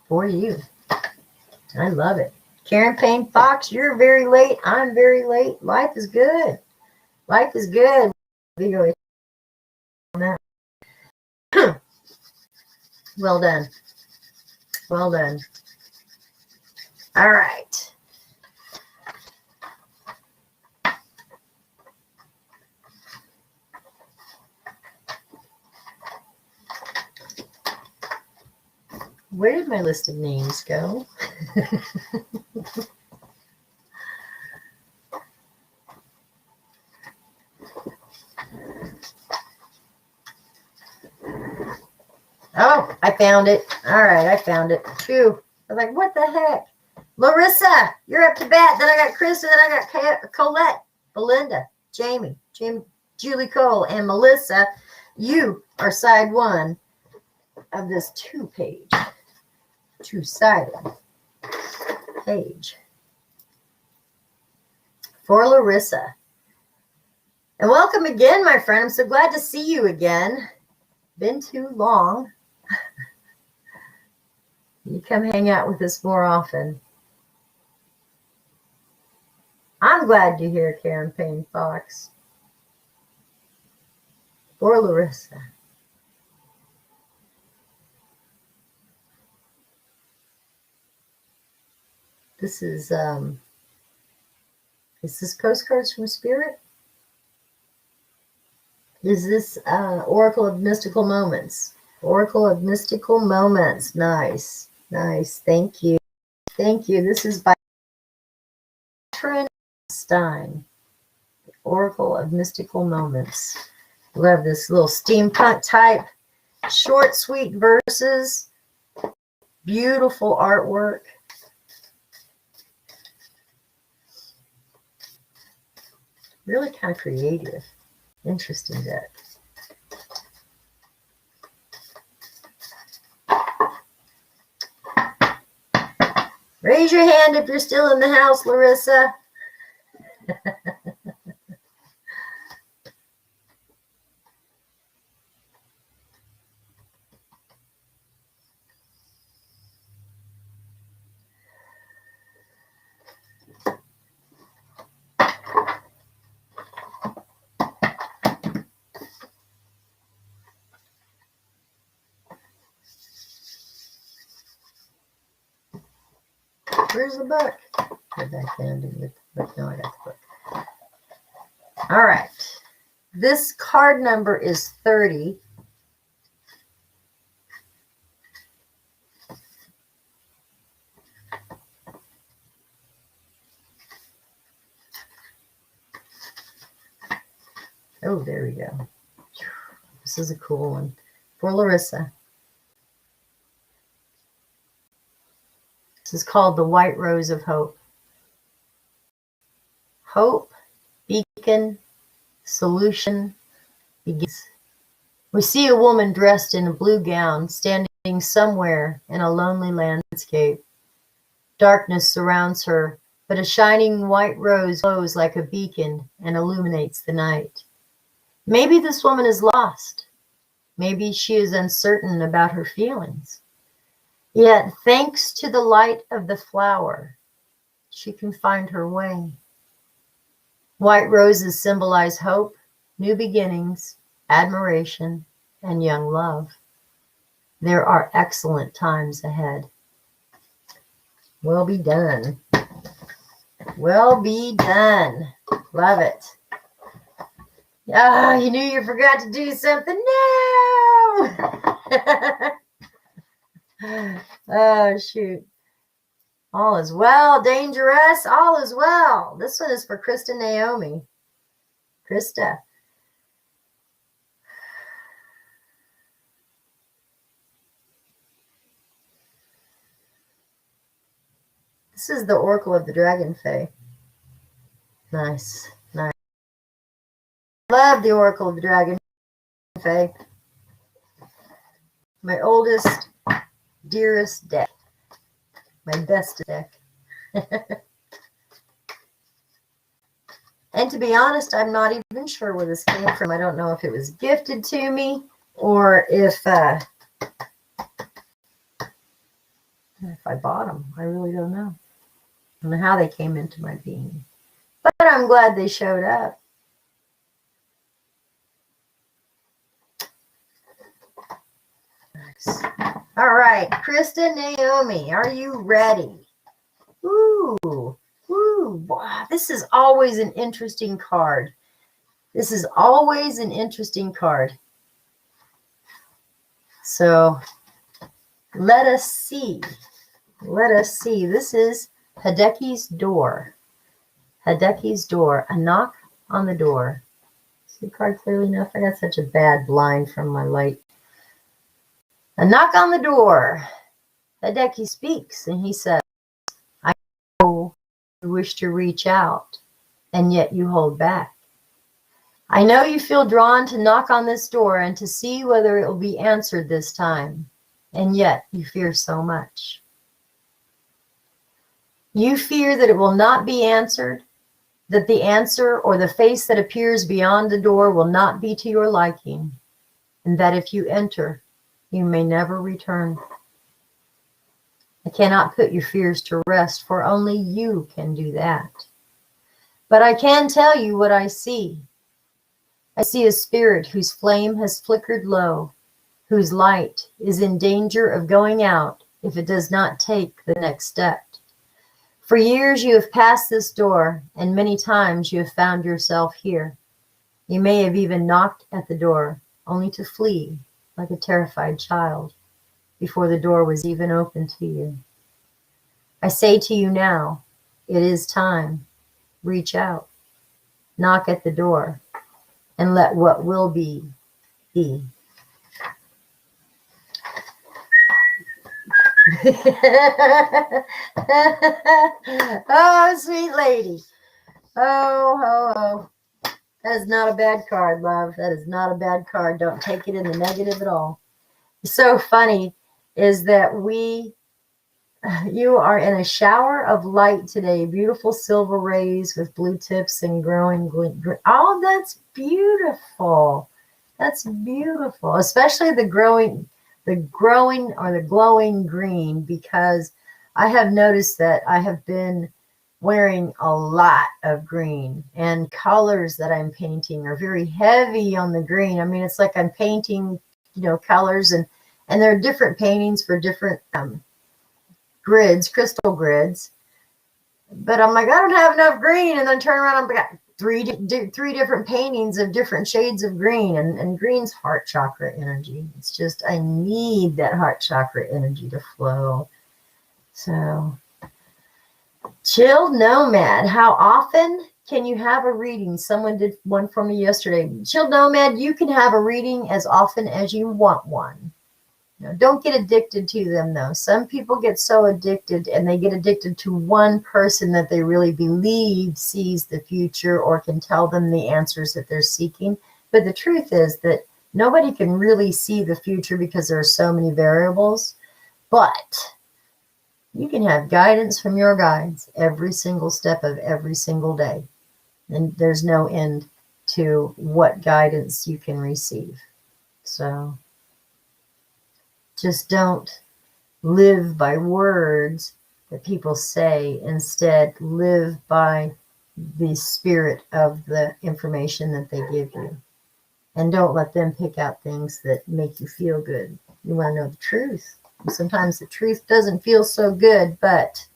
For you. I love it. Karen Payne Fox, you're very late. I'm very late. Life is good. Life is good. Well done. Well done. All right. Where did my list of names go? Oh, I found it. All right, I found it. Phew. I was like, what the heck? Larissa, you're up to bat. Then I got Krista. Then I got Colette, Belinda, Jamie, Julie Cole, and Melissa. You are side 1 of this two-sided page for Larissa. And welcome again, my friend. I'm so glad to see you again. Been too long. You come hang out with us more often. I'm glad to hear Karen Payne Fox. For Larissa. This is this Postcards from Spirit? Is this Oracle of Mystical Moments? Oracle of Mystical Moments. Nice. Nice. Thank you. Thank you. This is by Catherine Stein. Oracle of Mystical Moments. Love this little steampunk type, short, sweet verses, beautiful artwork. Really kind of creative. Interesting deck. Raise your hand if you're still in the house, Larissa. Where's the book? Go back in and get the book. No, I got the book. All right. This card number is 30. Oh, there we go. This is a cool one for Larissa. This is called the White Rose of Hope. Hope, beacon, solution begins. We see a woman dressed in a blue gown standing somewhere in a lonely landscape. Darkness surrounds her, but a shining white rose glows like a beacon and illuminates the night. Maybe this woman is lost. Maybe she is uncertain about her feelings. Yet, thanks to the light of the flower, she can find her way. White roses symbolize hope, new beginnings, admiration, and young love. There are excellent times ahead. Well be done. Well be done. Love it. Ah, you knew you forgot to do something. No! Oh, shoot. All is well, dangerous. All is well. This one is for Krista Naomi. Krista. This is the Oracle of the Dragon Fae. Nice, nice. Love the Oracle of the Dragon Fae. My oldest, dearest deck. My best deck. And to be honest, I'm not even sure where this came from. I don't know if it was gifted to me or if I bought them. I really don't know. I don't know how they came into my being. But I'm glad they showed up. Nice. All right, Krista Naomi, are you ready? Ooh, ooh, wow, this is always an interesting card. This is always an interesting card. So let us see. Let us see. This is Hideki's Door. Hideki's Door. A knock on the door. See the card clearly enough? I got such a bad blind from my light. A knock on the door. Hideki speaks and he says, I know you wish to reach out, and yet you hold back. I know you feel drawn to knock on this door and to see whether it will be answered this time, and yet you fear so much. You fear that it will not be answered, that the answer or the face that appears beyond the door will not be to your liking, and that if you enter, you may never return. I cannot put your fears to rest, for only you can do that. But I can tell you what I see. I see a spirit whose flame has flickered low, whose light is in danger of going out if it does not take the next step. For years you have passed this door, and many times you have found yourself here. You may have even knocked at the door, only to flee like a terrified child before the door was even open to you. I say to you now, it is time. Reach out. Knock at the door and let what will be, be. Oh, sweet lady. Oh. That is not a bad card, love. That is not a bad card. Don't take it in the negative at all. So funny is that you are in a shower of light today. Beautiful silver rays with blue tips and growing green. Oh, that's beautiful. That's beautiful. Especially the glowing green, because I have noticed that I have been wearing a lot of green, and colors that I'm painting are very heavy on the green. I mean, it's like I'm painting, colors, and there are different paintings for different grids, crystal grids. But I'm like, I don't have enough green, and then turn around and I've got three different paintings of different shades of green, and green's heart chakra energy. It's just, I need that heart chakra energy to flow. So, Chilled Nomad, how often can you have a reading? Someone did one for me yesterday. Chilled Nomad, you can have a reading as often as you want one. Don't get addicted to them, though. Some people get so addicted, and they get addicted to one person that they really believe sees the future or can tell them the answers that they're seeking. But the truth is that nobody can really see the future because there are so many variables. But you can have guidance from your guides every single step of every single day. And there's no end to what guidance you can receive. So just don't live by words that people say. Instead, live by the spirit of the information that they give you. And don't let them pick out things that make you feel good. You want to know the truth. Sometimes the truth doesn't feel so good, but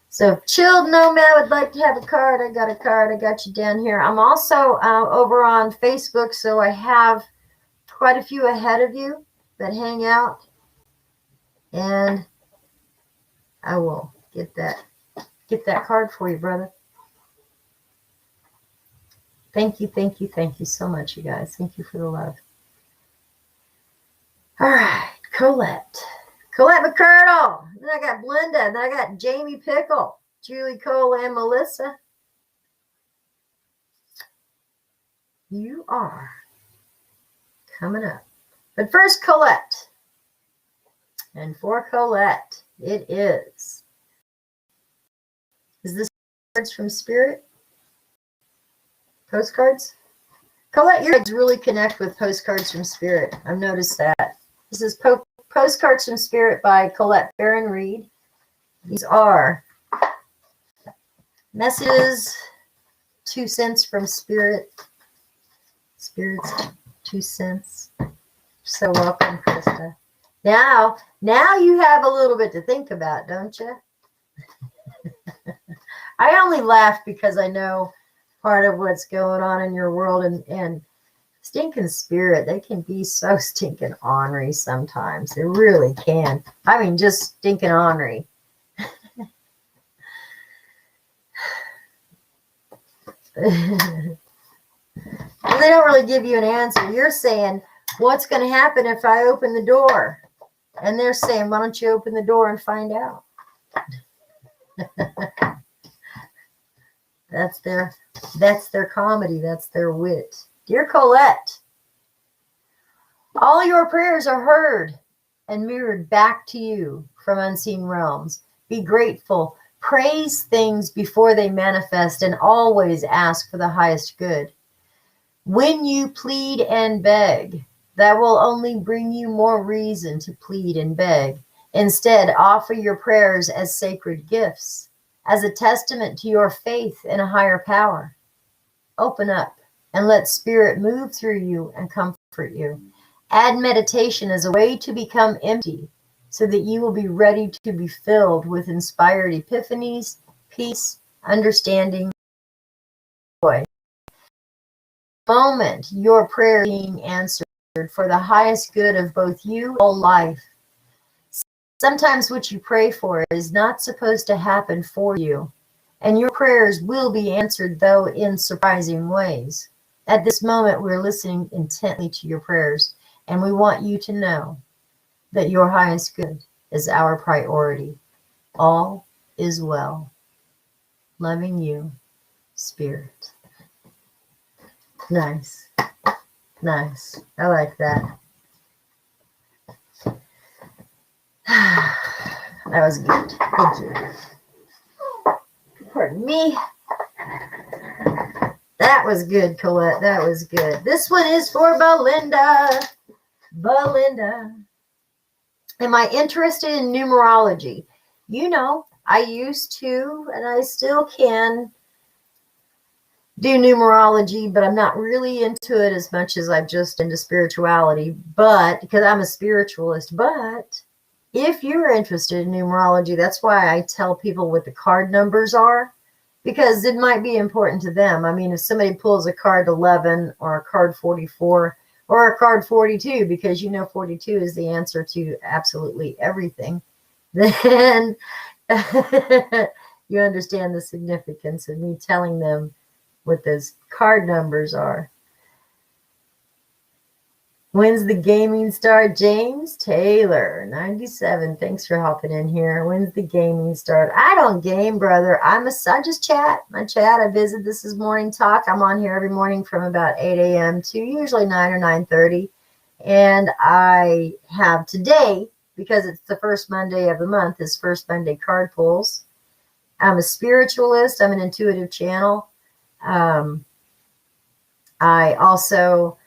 so Chilled Nomad would like to have a card. I got a card. I got you down here. I'm also over on Facebook, so I have quite a few ahead of you that hang out, and I will get that card for you, brother. Thank you so much, you guys. Thank you for the love. All right. Colette McCurdle. Then I got Blenda. Then I got Jamie Pickle, Julie Cole, and Melissa. You are coming up. But first, Colette. And for Colette, it is this cards from Spirit? Postcards? Colette, your guys really connect with postcards from Spirit. I've noticed that. This is Postcards from Spirit by Colette Baron Reed. These are messages, 2 cents from Spirit. Spirit's 2 cents. So welcome, Krista. Now you have a little bit to think about, don't you? I only laugh because I know part of what's going on in your world, and stinking Spirit, they can be so stinking ornery sometimes. They really can. I mean, just stinking ornery. They don't really give you an answer. You're saying, what's going to happen if I open the door? And they're saying, why don't you open the door and find out? That's their comedy. That's their wit. Dear Colette, all your prayers are heard and mirrored back to you from unseen realms. Be grateful. Praise things before they manifest, and always ask for the highest good. When you plead and beg, that will only bring you more reason to plead and beg. Instead, offer your prayers as sacred gifts, as a testament to your faith in a higher power. Open up and let Spirit move through you and comfort you. Add meditation as a way to become empty, so that you will be ready to be filled with inspired epiphanies, peace, understanding, joy. The moment your prayer being answered for the highest good of both you and all life. Sometimes what you pray for is not supposed to happen for you, And your prayers will be answered, though in surprising ways. At this moment, we're listening intently to your prayers, and we want you to know that your highest good is our priority. All is well. Loving you, Spirit. Nice. Nice. I like that. That was good. Thank you. Pardon me. That was good, Colette. That was good. This one is for Belinda. Belinda. Am I interested in numerology? You know, I used to, and I still can do numerology, but I'm not really into it as much as I'm just into spirituality, but because I'm a spiritualist. But if you're interested in numerology, that's why I tell people what the card numbers are, because it might be important to them. I mean, if somebody pulls a card 11 or a card 44 or a card 42, because you know 42 is the answer to absolutely everything, then you understand the significance of me telling them what those card numbers are. When's the gaming start? James Taylor, 97. Thanks for hopping in here. When's the gaming start? I don't game, brother. I just chat. I chat. I visit. This is Morning Talk. I'm on here every morning from about 8 a.m. to usually 9 or 9:30. And I have today, because it's the first Monday of the month, is First Monday Card Pulls. I'm a spiritualist. I'm an intuitive channel. I also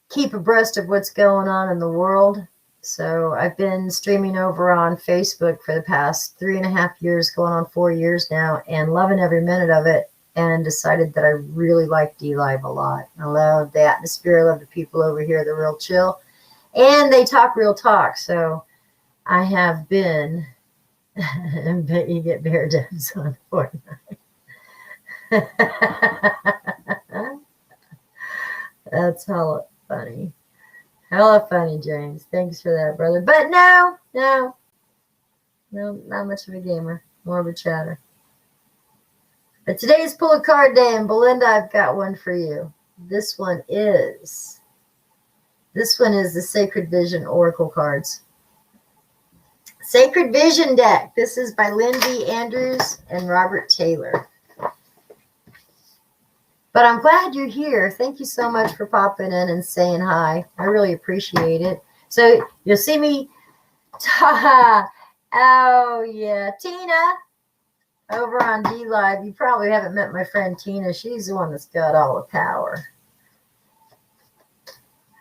keep abreast of what's going on in the world. So I've been streaming over on Facebook for the past 3.5 years, going on 4 years now, and loving every minute of it, and decided that I really like D-Live a lot. I love the atmosphere. I love the people over here. They're real chill, and they talk real talk. So I have been, but you get bear dubs on Fortnite. That's hella funny. Hella funny, James. Thanks for that, brother. But no, not much of a gamer. More of a chatter. But today's pull a card day, and Belinda, I've got one for you. This one is the Sacred Vision Oracle cards. Sacred Vision deck. This is by Lindsay Andrews and Robert Taylor. But I'm glad you're here. Thank you so much for popping in and saying hi. I really appreciate it. So you'll see me. Oh, yeah. Tina over on D-Live. You probably haven't met my friend Tina. She's the one that's got all the power.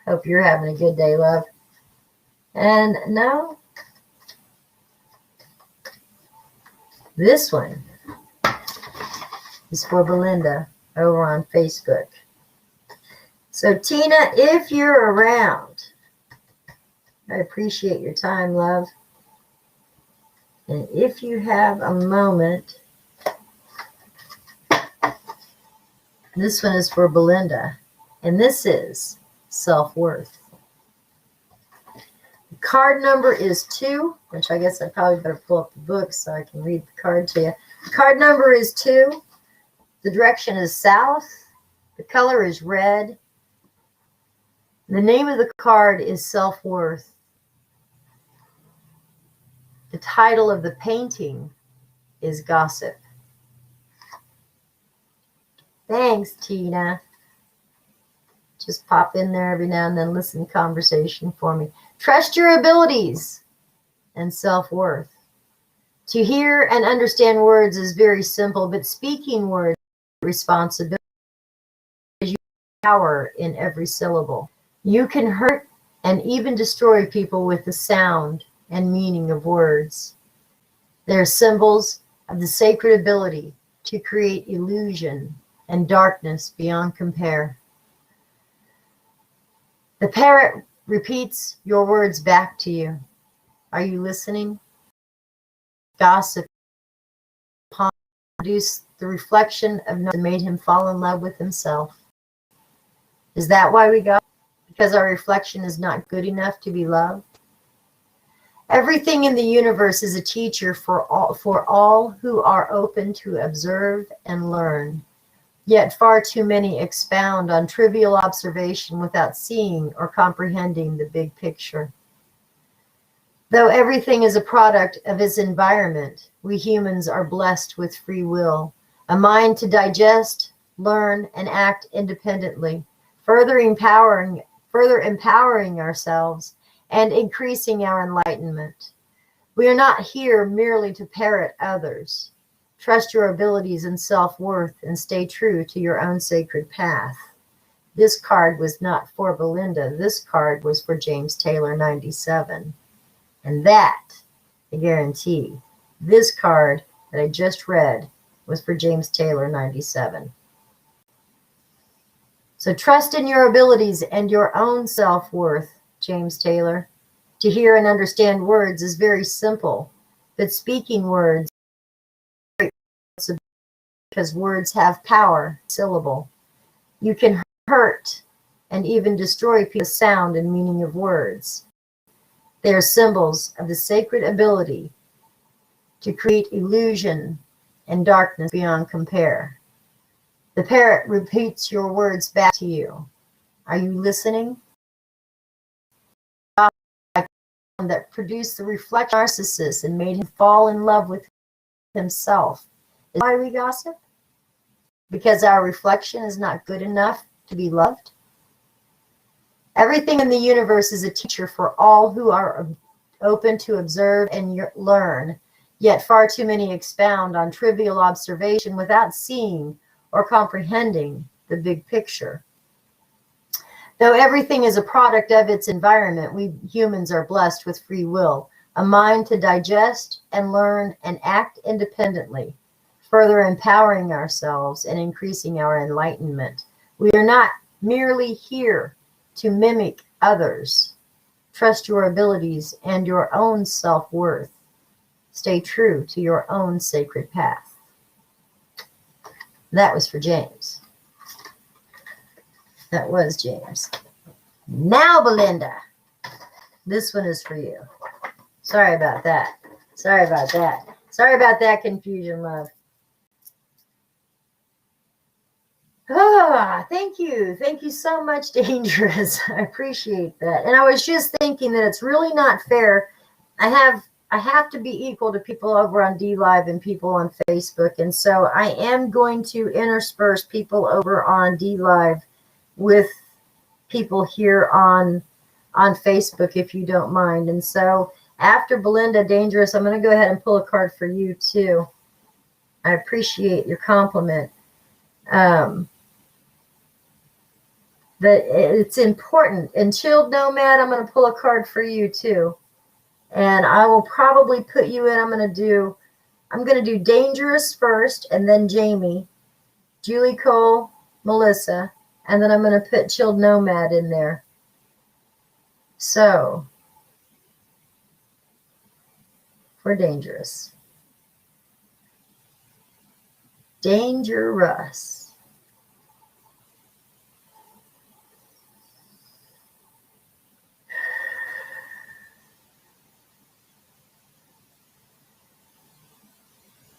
Hope you're having a good day, love. And no, this one is for Belinda over on Facebook. So Tina, if you're around, I appreciate your time, love. And if you have a moment, this one is for Belinda, and this is self-worth. The card number is 2, which I guess I probably better pull up the book so I can read the card to you. The card number is 2. The direction is south. The color is red. The name of the card is Self-Worth. The title of the painting is Gossip. Thanks, Tina. Just pop in there every now and then, listen to conversation for me. Trust your abilities and self-worth. To hear and understand words is very simple, but speaking words responsibility is power in every syllable. You can hurt and even destroy people with the sound and meaning of words. They're symbols of the sacred ability to create illusion and darkness beyond compare. The parrot repeats your words back to you. Are you listening? Gossip produced the reflection of that made him fall in love with himself. Is that why we got? Because our reflection is not good enough to be loved? Everything in the universe is a teacher for all who are open to observe and learn. Yet far too many expound on trivial observation without seeing or comprehending the big picture. Though everything is a product of its environment, we humans are blessed with free will, a mind to digest, learn, and act independently, further empowering ourselves and increasing our enlightenment. We are not here merely to parrot others. Trust your abilities and self-worth and stay true to your own sacred path. This card was not for Belinda. This card was for James Taylor, 97. And that, I guarantee, this card that I just read was for James Taylor, 97. So trust in your abilities and your own self-worth, James Taylor. To hear and understand words is very simple, but speaking words, because words have power, syllable. You can hurt and even destroy the sound and meaning of words. They are symbols of the sacred ability to create illusion and darkness beyond compare. The parrot repeats your words back to you. Are you listening? That produced the reflection of narcissist and made him fall in love with himself. Is why we gossip? Because our reflection is not good enough to be loved? Everything in the universe is a teacher for all who are open to observe and learn, yet far too many expound on trivial observation without seeing or comprehending the big picture. Though everything is a product of its environment, we humans are blessed with free will, a mind to digest and learn and act independently, further empowering ourselves and increasing our enlightenment. We are not merely here to mimic others. Trust your abilities and your own self-worth. Stay true to your own sacred path. That was for James. That was James. Now, Belinda, this one is for you. Sorry about that. Sorry about that. Sorry about that confusion, love. Ah, thank you. Thank you so much, Dangerous. I appreciate that. And I was just thinking that it's really not fair. I have to be equal to people over on DLive and people on Facebook. And so I am going to intersperse people over on DLive with people here on Facebook, if you don't mind. And so after Belinda, Dangerous, I'm going to go ahead and pull a card for you too. I appreciate your compliment. That it's important. And Chilled Nomad, I'm going to pull a card for you too. And I will probably put you in. I'm going to do Dangerous first, and then Jamie, Julie Cole, Melissa, and then I'm going to put Chilled Nomad in there. So, for Dangerous. Dangerous.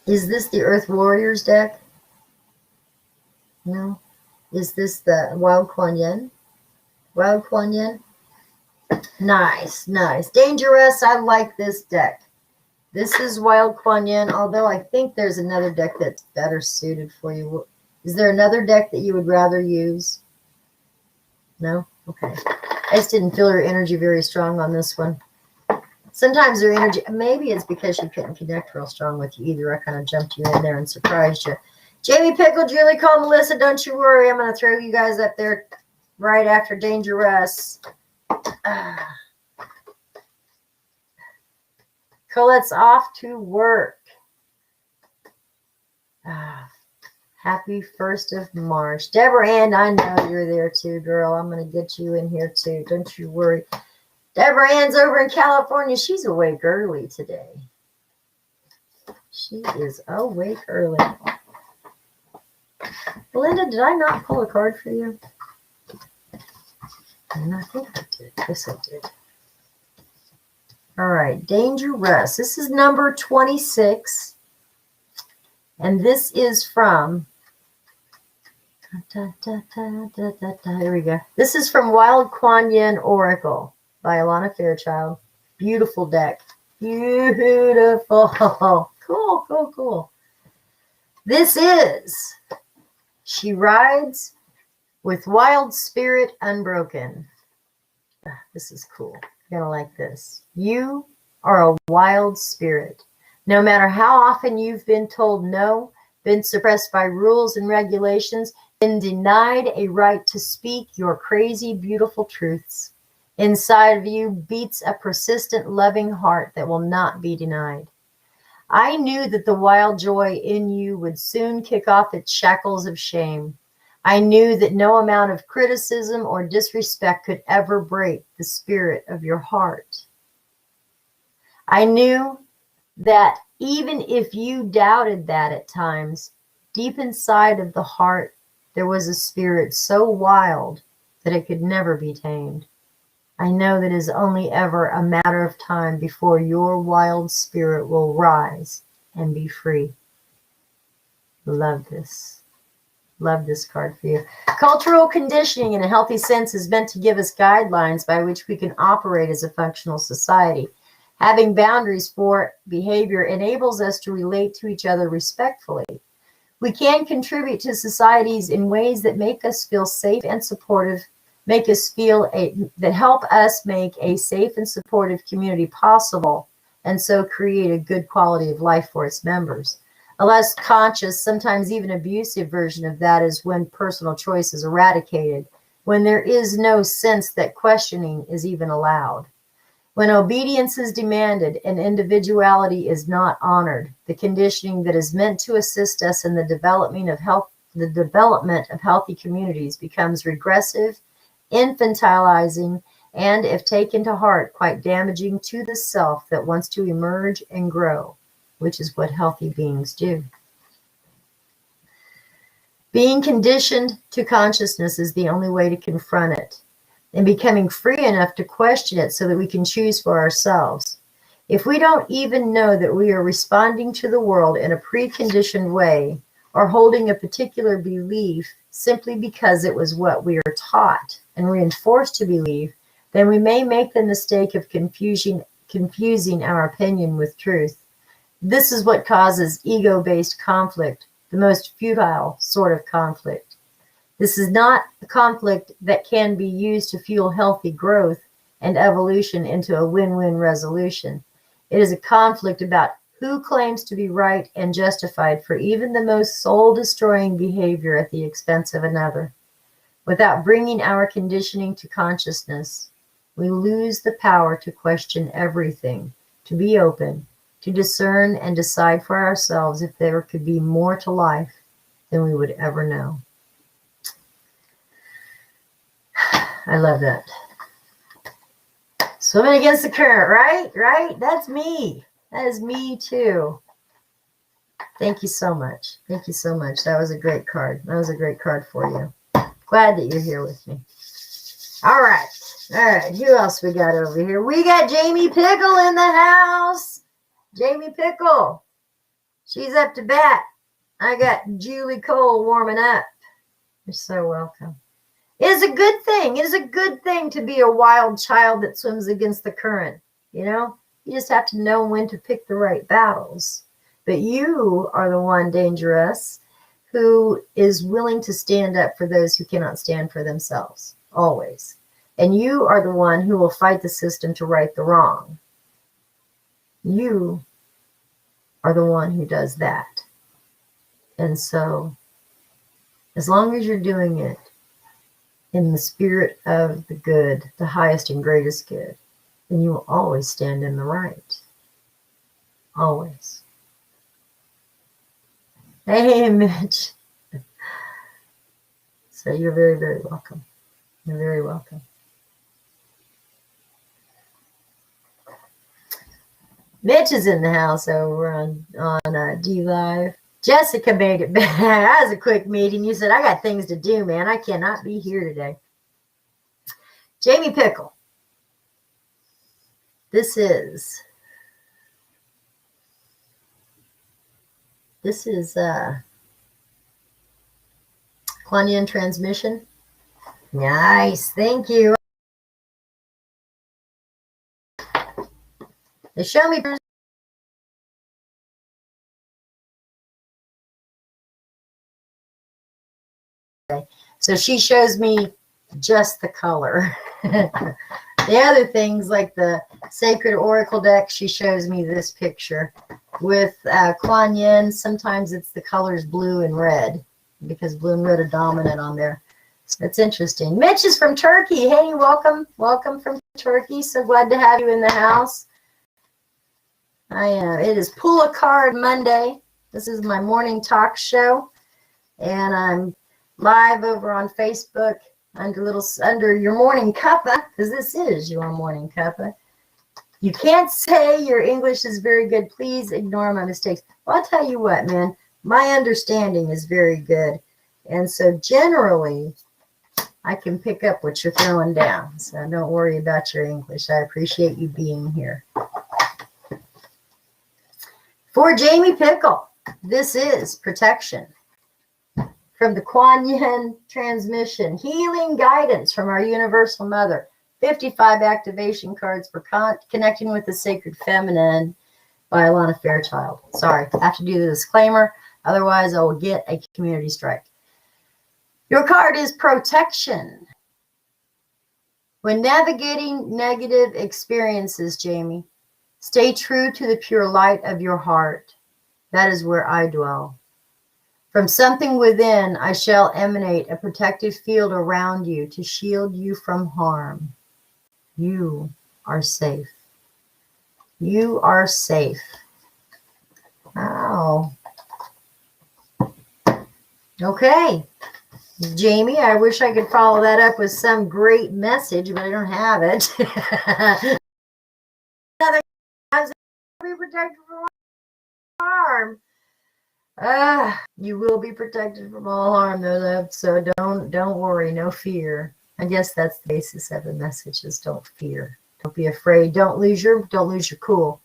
Is this the Earth Warriors deck? No. Is this the Wild Kuan Yin? Wild Kuan Yin? Nice, nice. Dangerous, I like this deck. This is Wild Kuan Yin, although I think there's another deck that's better suited for you. Is there another deck that you would rather use? No? Okay. I just didn't feel her energy very strong on this one. Sometimes her energy, maybe it's because she couldn't connect real strong with you either. I kind of jumped you in there and surprised you. Jamie Pickle, Julie Cole, Melissa, don't you worry. I'm going to throw you guys up there right after Dangerous. Colette's off to work. Happy 1st of March. Deborah Ann, I know you're there too, girl. I'm going to get you in here too. Don't you worry. Deborah Ann's over in California. She's awake early today. She is awake early. Belinda, did I not pull a card for you? And I think I did. Yes, I did. All right, Dangerous. This is number 26. And this is from, here we go. This is from Wild Kuan Yin Oracle by Alana Fairchild. Beautiful deck. Beautiful. Cool, cool, cool. This is, she rides with wild spirit unbroken. This is cool. You're gonna like this. You are a wild spirit. No matter how often you've been told no, been suppressed by rules and regulations, been denied a right to speak your crazy, beautiful truths, inside of you beats a persistent, loving heart that will not be denied. I knew that the wild joy in you would soon kick off its shackles of shame. I knew that no amount of criticism or disrespect could ever break the spirit of your heart. I knew that even if you doubted that at times, deep inside of the heart, there was a spirit so wild that it could never be tamed. I know that it is only ever a matter of time before your wild spirit will rise and be free. Love this. Love this card for you. Cultural conditioning in a healthy sense is meant to give us guidelines by which we can operate as a functional society. Having boundaries for behavior enables us to relate to each other respectfully. We can contribute to societies in ways that make us feel safe and supportive, that help us make a safe and supportive community possible, and so create a good quality of life for its members. A less conscious, sometimes even abusive version of that is when personal choice is eradicated, when there is no sense that questioning is even allowed. When obedience is demanded and individuality is not honored, the conditioning that is meant to assist us in the development of healthy communities becomes regressive, infantilizing, and, if taken to heart, quite damaging to the self that wants to emerge and grow, which is what healthy beings do. Being conditioned to consciousness is the only way to confront it, and becoming free enough to question it so that we can choose for ourselves. If we don't even know that we are responding to the world in a preconditioned way or holding a particular belief simply because it was what we are taught and reinforced to believe, then we may make the mistake of confusing our opinion with truth. This is what causes ego-based conflict, the most futile sort of conflict. This is not a conflict that can be used to fuel healthy growth and evolution into a win-win resolution. It is a conflict about who claims to be right and justified for even the most soul-destroying behavior at the expense of another. Without bringing our conditioning to consciousness, we lose the power to question everything, to be open, to discern and decide for ourselves if there could be more to life than we would ever know. I love that. Swimming against the current, right? Right? That's me. That is me too. Thank you so much. Thank you so much. That was a great card. That was a great card for you. Glad that you're here with me. All right. All right. Who else we got over here? We got Jamie Pickle in the house. Jamie Pickle. She's up to bat. I got Julie Cole warming up. You're so welcome. It is a good thing. It is a good thing to be a wild child that swims against the current. You know, you just have to know when to pick the right battles. But you are the one, Dangerous, who is willing to stand up for those who cannot stand for themselves, always. And you are the one who will fight the system to right the wrong. You are the one who does that. And so, as long as you're doing it in the spirit of the good, the highest and greatest good, then you will always stand in the right. Always. Hey, Mitch. So you're very, very welcome. You're very welcome. Mitch is in the house over on D Live. Jessica made it back. That was a quick meeting. You said, I got things to do, man. I cannot be here today. Jamie Pickle. This is Kuan Yin transmission. Nice, thank you. They show me. So she shows me just the color. The other things like the Sacred Oracle deck, she shows me this picture. With Kuan Yin, sometimes it's the colors blue and red because blue and red are dominant on there. So it's interesting. Mitch is from Turkey. Hey, welcome. Welcome from Turkey. So glad to have you in the house. I am. It is Pull a Card Monday. This is my morning talk show. And I'm live over on Facebook under your morning cuppa, because this is your morning cuppa. You can't say your English is very good. Please ignore my mistakes. Well, I'll tell you what, man. My understanding is very good. And so generally, I can pick up what you're throwing down. So don't worry about your English. I appreciate you being here. For Jamie Pickle, this is protection. From the Kuan Yin transmission, healing guidance from our Universal Mother, 55 activation cards for connecting with the Sacred Feminine by Alana Fairchild. Sorry, I have to do the disclaimer, otherwise I will get a community strike. Your card is protection. When navigating negative experiences, Jamie, stay true to the pure light of your heart. That is where I dwell. From something within, I shall emanate a protective field around you to shield you from harm. You are safe. You are safe. Wow. Okay. Jamie, I wish I could follow that up with some great message, but I don't have it. Another be protected from harm. You will be protected from all harm, though, love. So don't worry, no fear. I guess that's the basis of the message: is don't fear, don't be afraid, don't lose your cool.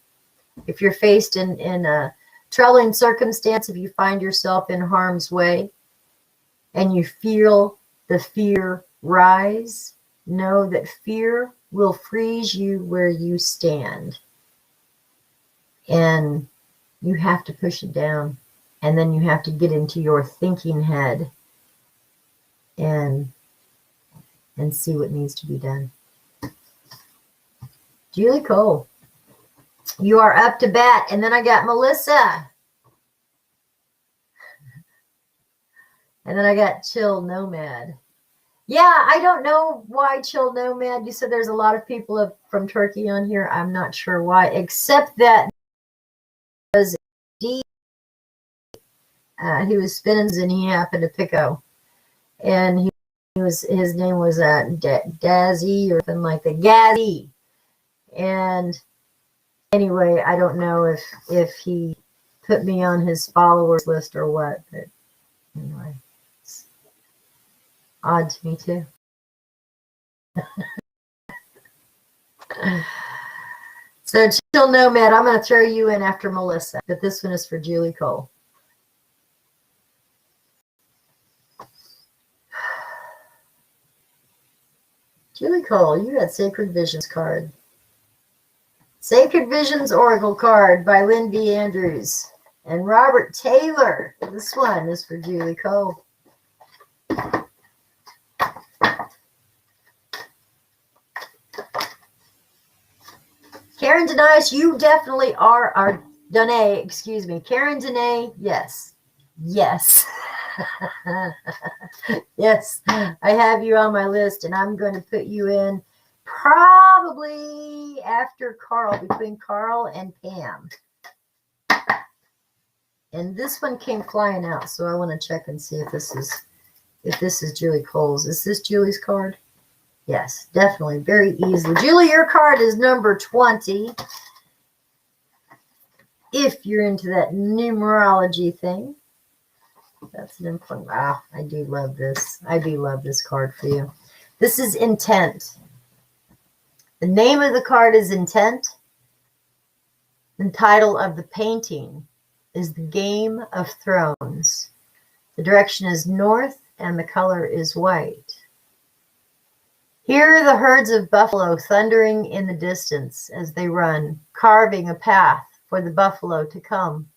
If you're faced in a troubling circumstance, if you find yourself in harm's way, and you feel the fear rise, know that fear will freeze you where you stand, and you have to push it down. And then you have to get into your thinking head and see what needs to be done. Julie Cole, you are up to bat. And then I got Melissa. And then I got Chill Nomad. Yeah, I don't know why Chill Nomad. You said there's a lot of people from Turkey on here. I'm not sure why, except that was he was spinning and he happened to pick O, and his name was Dazzy or something like that, Gazzy. And anyway, I don't know if he put me on his followers list or what, but anyway, it's odd to me too. So Chill Nomad, I'm going to throw you in after Melissa, but this one is for Julie Cole. Julie Cole, you got Sacred Visions card. Sacred Visions Oracle card by Lynn B. Andrews and Robert Taylor. This one is for Julie Cole. Karen Denise, you definitely are Danae, excuse me. Karen Danae, yes. Yes. Yes, I have you on my list, and I'm going to put you in probably after Carl, between Carl and Pam. And this one came flying out, so I want to check and see if this is Julie Cole's. Is this Julie's card? Yes, definitely, very easily. Julie, your card is number 20. If you're into that numerology thing. That's an important. Wow, I do love this. I do love this card for you. This is Intent. The name of the card is Intent. The title of the painting is The Game of Thrones. The direction is north and the color is white. Hear the herds of buffalo thundering in the distance as they run, carving a path for the buffalo to come.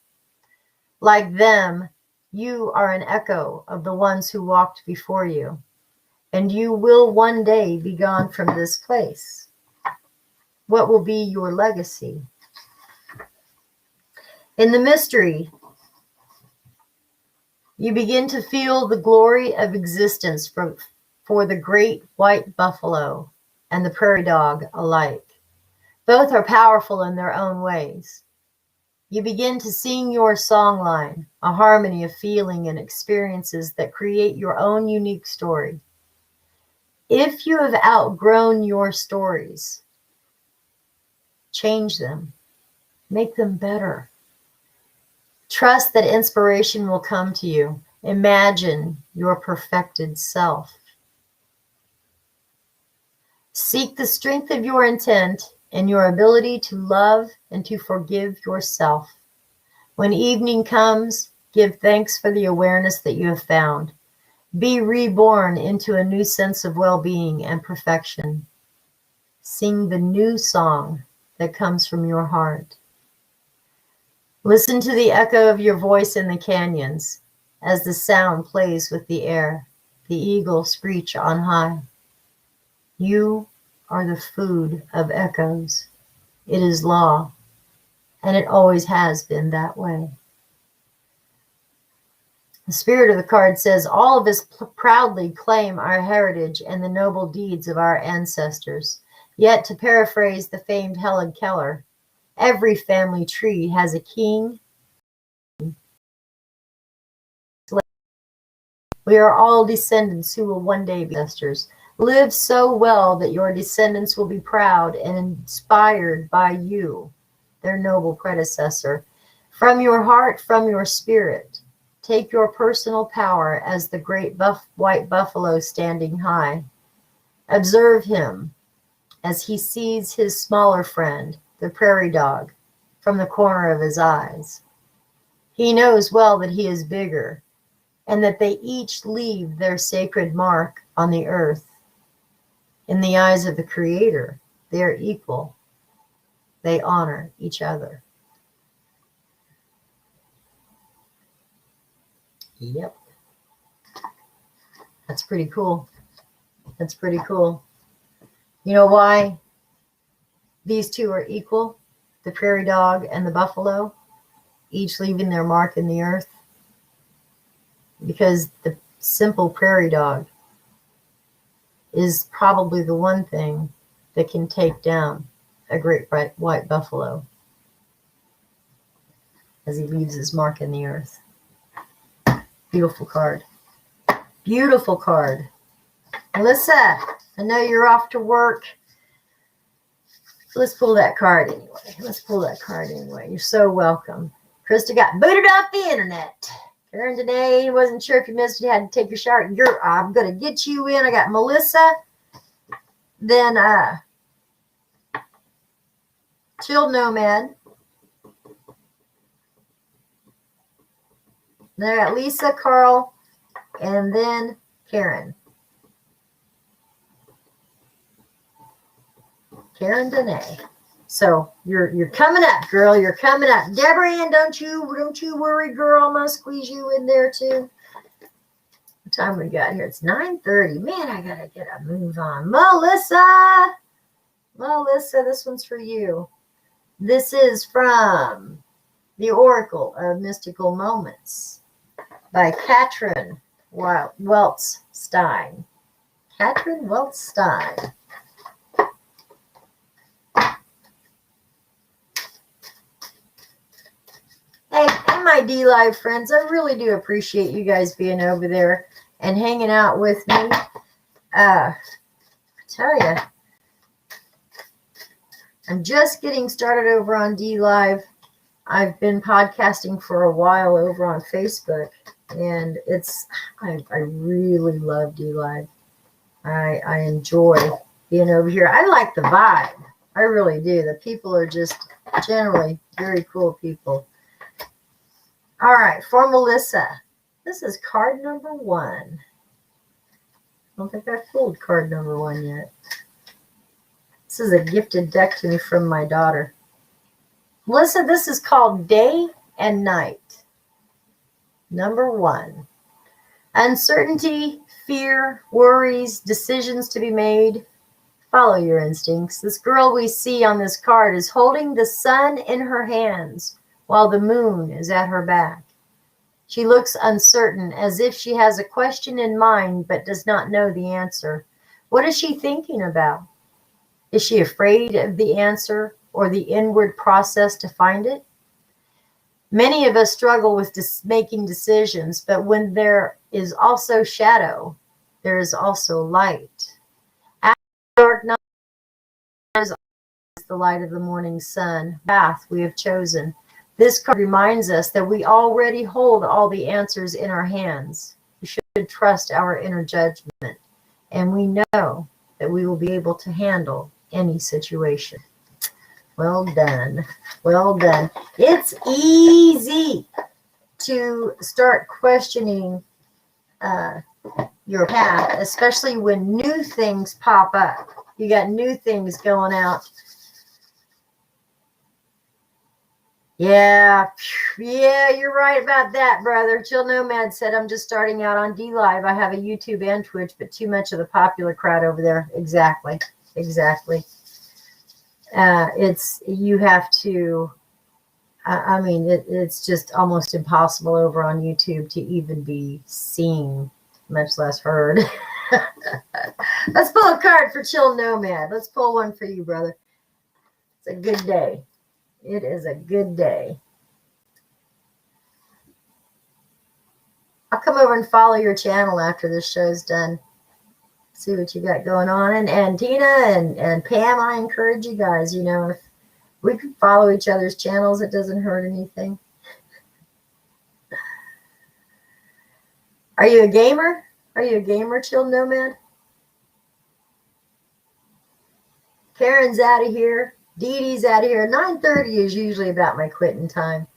Like them, you are an echo of the ones who walked before you, and you will one day be gone from this place. What will be your legacy? In the mystery, you begin to feel the glory of existence for the great white buffalo and the prairie dog alike. Both are powerful in their own ways. You begin to sing your songline, a harmony of feeling and experiences that create your own unique story. If you have outgrown your stories, change them, make them better. Trust that inspiration will come to you. Imagine your perfected self. Seek the strength of your intent and your ability to love and to forgive yourself. When evening comes, give thanks for the awareness that you have found. Be reborn into a new sense of well-being and perfection. Sing the new song that comes from your heart. Listen to the echo of your voice in the canyons as the sound plays with the air, the eagle screech on high. You are the food of echoes. It is law, and it always has been that way. The spirit of the card says, all of us proudly claim our heritage and the noble deeds of our ancestors. Yet, to paraphrase the famed Helen Keller, every family tree has a king. We are all descendants who will one day be ancestors. Live so well that your descendants will be proud and inspired by you, their noble predecessor. From your heart, from your spirit, take your personal power as the great white buffalo standing high. Observe him as he sees his smaller friend, the prairie dog, from the corner of his eyes. He knows well that he is bigger and that they each leave their sacred mark on the earth. In the eyes of the Creator, they are equal. They honor each other. Yep. That's pretty cool. That's pretty cool. You know why these two are equal? The prairie dog and the buffalo, each leaving their mark in the earth. Because the simple prairie dog is probably the one thing that can take down a great white buffalo as he leaves his mark in the earth. Beautiful card. Beautiful card. Melissa, I know you're off to work. Let's pull that card anyway. Let's pull that card anyway. You're so welcome. Krista got booted off the internet. Karen today, wasn't sure if you missed it, you had to take your shower. I'm going to get you in. I got Melissa. Then Chill Nomad. Then I got Lisa, Carl, and then Karen. Karen Danae. So you're coming up, girl. You're coming up. Deborah Ann, don't you worry, girl. I'm gonna squeeze you in there too. What time we got here? It's 9:30. Man, I gotta get a move on. Melissa, this one's for you. This is from The Oracle of Mystical Moments by Katrin Weltstein. Katrin Weltstein. Hey, my D-Live friends, I really do appreciate you guys being over there and hanging out with me. I tell you, I'm just getting started over on D-Live. I've been podcasting for a while over on Facebook, and I really love D-Live. I enjoy being over here. I like the vibe. I really do. The people are just generally very cool people. All right, for Melissa. This is card number 1. I don't think I've pulled card number 1 yet. This is a gifted deck to me from my daughter. Melissa, this is called Day and Night. Number 1. Uncertainty, fear, worries, decisions to be made. Follow your instincts. This girl we see on this card is holding the sun in her hands while the moon is at her back. She looks uncertain, as if she has a question in mind but does not know the answer. What is she thinking about? Is she afraid of the answer or the inward process to find it? Many of us struggle with making decisions, but when there is also shadow, there is also light. After dark night, there is the light of the morning sun, path we have chosen. This card reminds us that we already hold all the answers in our hands. We should trust our inner judgment, and we know that we will be able to handle any situation. Well done. Well done. It's easy to start questioning your path, especially when new things pop up. You got new things going out. Yeah, you're right about that, brother. Chill Nomad said, I'm just starting out on D-Live. I have a YouTube and Twitch, but too much of the popular crowd over there. Exactly. You have to, I mean, it's just almost impossible over on YouTube to even be seen, much less heard. Let's pull a card for Chill Nomad. Let's pull one for you, brother. It's a good day. It is a good day. I'll come over and follow your channel after this show's done. See what you got going on. And Tina and Pam, I encourage you guys, if we can follow each other's channels, it doesn't hurt anything. Are you a gamer? Are you a gamer, Chill Nomad? Karen's out of here. Dee Dee's out of here. 9:30 is usually about my quitting time.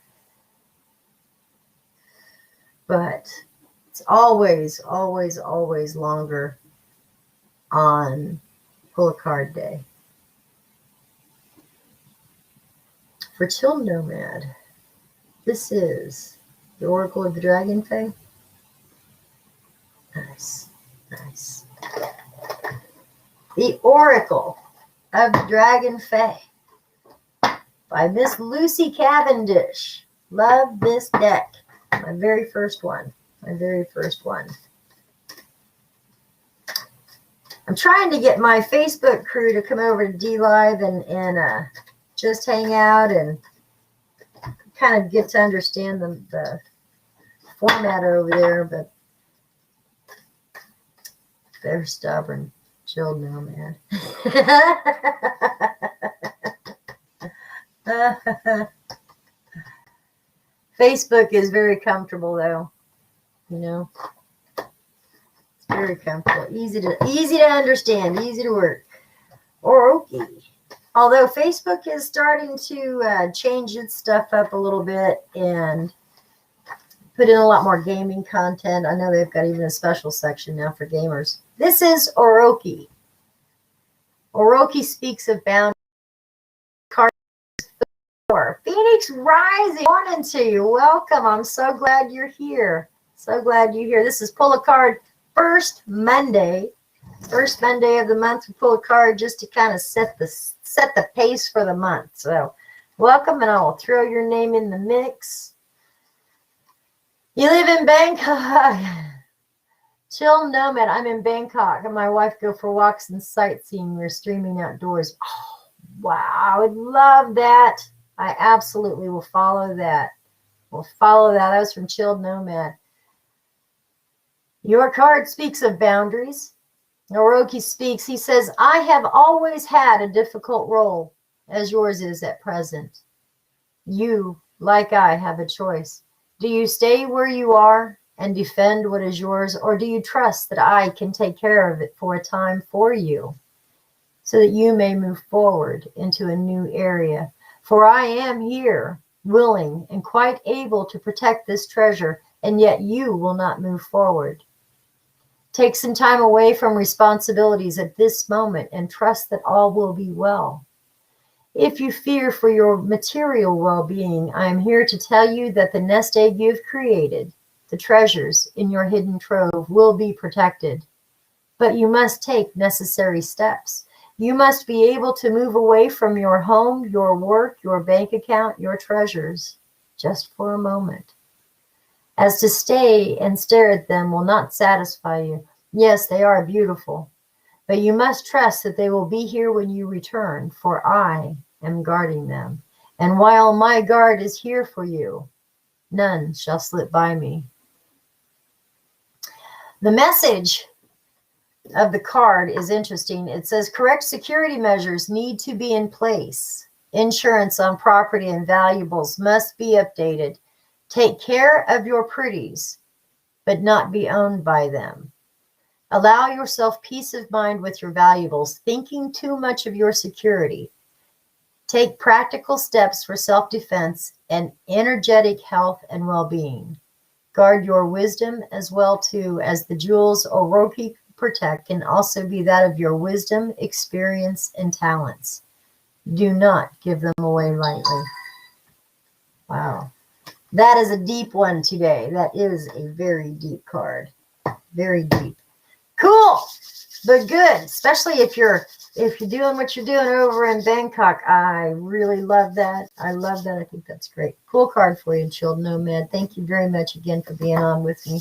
But it's always, always, always longer on pull a card day. For Chill Nomad, this is the Oracle of the Dragon Fae. Nice. The Oracle of the Dragon Fae by Miss Lucy Cavendish. Love this deck. My very first one. I'm trying to get my Facebook crew to come over to D-Live and just hang out and kind of get to understand the format over there, but they're stubborn. Chill Nomad. Facebook is very comfortable, though. It's very comfortable, easy to understand, easy to work. Oroki. Although Facebook is starting to change its stuff up a little bit and put in a lot more gaming content. I know they've got even a special section now for gamers. This is Oroki. Oroki speaks of boundaries. Phoenix Rising, morning to you. Welcome. I'm so glad you're here. This is pull a card first Monday of the month. We pull a card just to kind of set the pace for the month. So welcome, and I will throw your name in the mix. You live in Bangkok. Chill Nomad. I'm in Bangkok, and my wife go for walks and sightseeing. We're streaming outdoors. Oh, wow. I would love that. I absolutely will follow that. That was from Chilled Nomad. Your card speaks of boundaries. Oroki speaks. He says, I have always had a difficult role, as yours is at present. You, like I, have a choice. Do you stay where you are and defend what is yours, or do you trust that I can take care of it for a time for you? so that you may move forward into a new area. For I am here, willing and quite able to protect this treasure, and yet you will not move forward. Take some time away from responsibilities at this moment and trust that all will be well. If you fear for your material well-being, I am here to tell you that the nest egg you've created, the treasures in your hidden trove, will be protected. But you must take necessary steps. You must be able to move away from your home, your work, your bank account, your treasures, just for a moment. As to stay and stare at them will not satisfy you. Yes, they are beautiful, but you must trust that they will be here when you return, for I am guarding them. And while my guard is here for you, none shall slip by me. The message of the card is interesting. It says correct security measures need to be in place. Insurance on property and valuables must be updated. Take care of your pretties, but not be owned by them. Allow yourself peace of mind with your valuables, thinking too much of your security. Take practical steps for self-defense and energetic health and well-being. Guard your wisdom as well too, as the jewels Oroki protect can also be that of your wisdom, experience, and talents. Do not give them away lightly. Wow. That is a deep one today. That is a very deep card. Very deep. Cool, but good, especially if you're doing what you're doing over in Bangkok. I really love that. I love that. I think that's great. Cool card for you, Chilled Nomad. Thank you very much again for being on with me.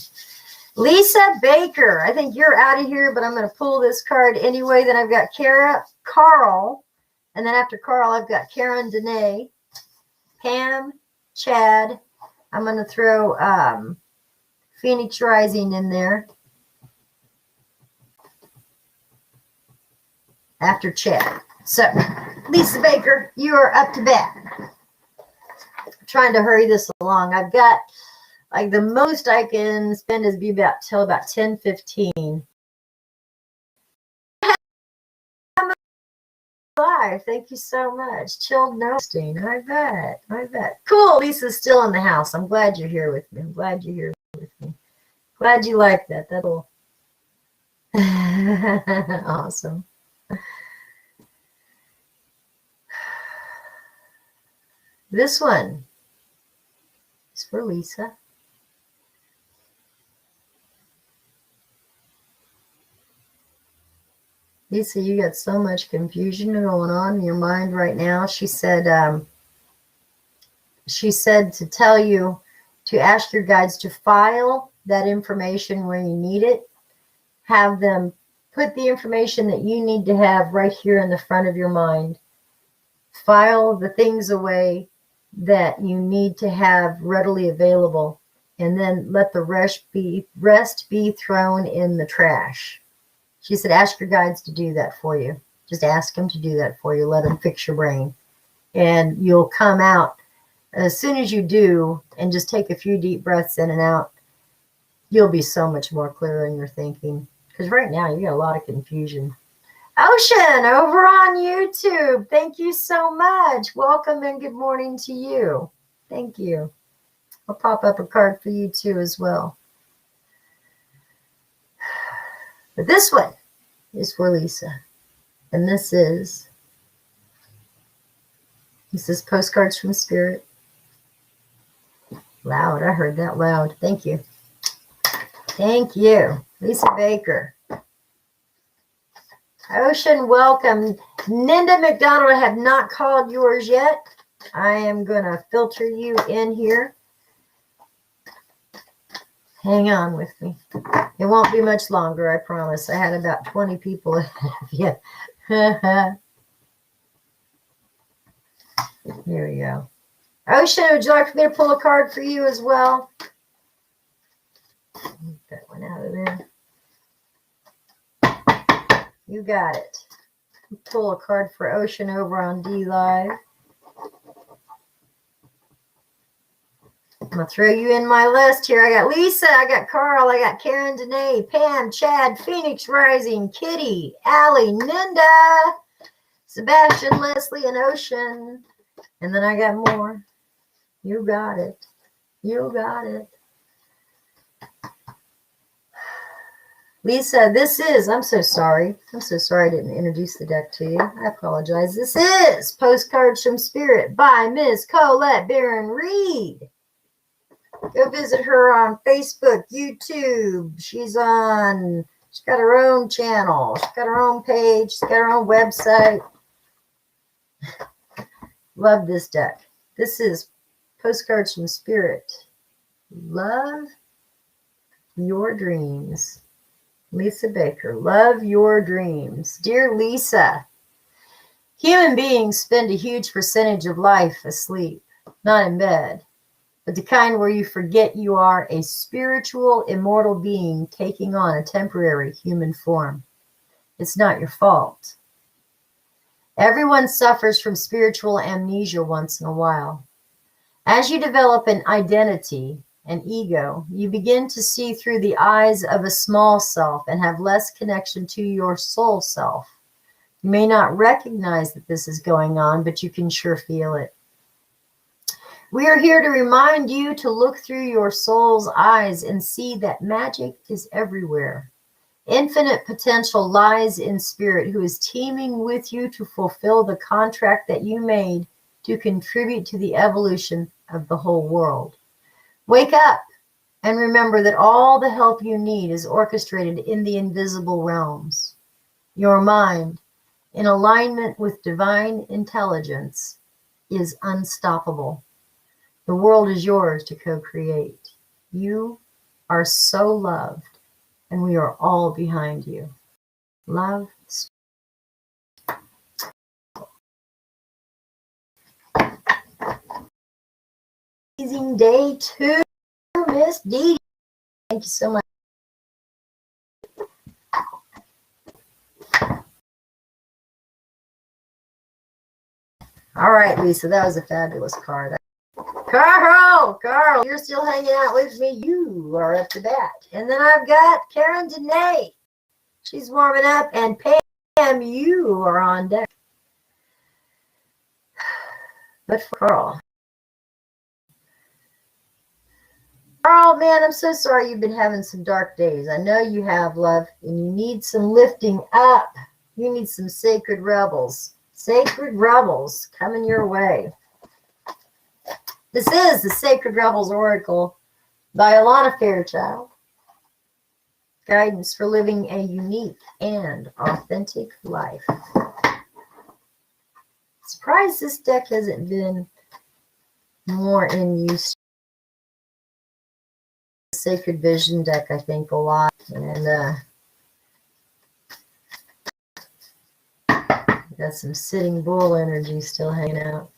Lisa Baker, I think you're out of here, but I'm going to pull this card anyway. Then I've got Carl, and then after Carl, I've got Karen, Danae, Pam, Chad. I'm going to throw Phoenix Rising in there after Chad. So, Lisa Baker, you are up to bat. I'm trying to hurry this along. I've got, like, the most I can spend is be about till about 10:15. Live. Thank you so much. Chilled Nostine. I bet. Cool. Lisa's still in the house. I'm glad you're here with me. I'm glad you're here with me. Glad you like that. That'll awesome. This one is for Lisa. Lisa, you got so much confusion going on in your mind right now. She said to tell you to ask your guides to file that information where you need it. Have them put the information that you need to have right here in the front of your mind. File the things away that you need to have readily available, and then let the rest be thrown in the trash. She said, ask your guides to do that for you. Just ask them to do that for you. Let them fix your brain. And you'll come out as soon as you do, and just take a few deep breaths in and out. You'll be so much more clear in your thinking. Because right now, you got a lot of confusion. Ocean, over on YouTube. Thank you so much. Welcome and good morning to you. Thank you. I'll pop up a card for you too as well. But this one is for Lisa. And this is Postcards from Spirit. Loud. I heard that loud. Thank you. Thank you. Lisa Baker. Ocean, welcome. Ninda McDonald, I have not called yours yet. I am going to filter you in here. Hang on with me. It won't be much longer, I promise. I had about 20 people ahead of you. Here we go. Ocean, would you like for me to pull a card for you as well? Get that one out of there. You got it. Pull a card for Ocean over on D Live. I'm going to throw you in my list here. I got Lisa, I got Carl, I got Karen, Danae, Pam, Chad, Phoenix Rising, Kitty, Allie, Ninda, Sebastian, Leslie, and Ocean. And then I got more. You got it. You got it. Lisa, I'm so sorry. I'm so sorry I didn't introduce the deck to you. I apologize. This is Postcards from Spirit by Miss Colette Baron Reed. Go visit her on Facebook, YouTube. She's got her own channel. She's got her own page. She's got her own website. Love this deck. This is Postcards from Spirit. Love your dreams. Lisa Baker, love your dreams. Dear Lisa, human beings spend a huge percentage of life asleep, not in bed, but the kind where you forget you are a spiritual, immortal being taking on a temporary human form. It's not your fault. Everyone suffers from spiritual amnesia once in a while. As you develop an identity, an ego, you begin to see through the eyes of a small self and have less connection to your soul self. You may not recognize that this is going on, but you can sure feel it. We are here to remind you to look through your soul's eyes and see that magic is everywhere. Infinite potential lies in spirit, who is teaming with you to fulfill the contract that you made to contribute to the evolution of the whole world. Wake up and remember that all the help you need is orchestrated in the invisible realms. Your mind, in alignment with divine intelligence, is unstoppable. The world is yours to co-create. You are so loved, and we are all behind you. Love. Amazing day two, Miss Dee. Thank you so much. All right, Lisa, that was a fabulous card. Carl, you're still hanging out with me. You are up to bat. And then I've got Karen Danae. She's warming up. And Pam, you are on deck. But for Carl, man, I'm so sorry you've been having some dark days. I know you have, love, and you need some lifting up. You need some sacred rebels. Sacred rebels coming your way. This is the Sacred Rebels Oracle by Alana Fairchild. Guidance for living a unique and authentic life. Surprised this deck hasn't been more in use. Sacred Vision deck, I think, a lot. And got some Sitting Bull energy still hanging out.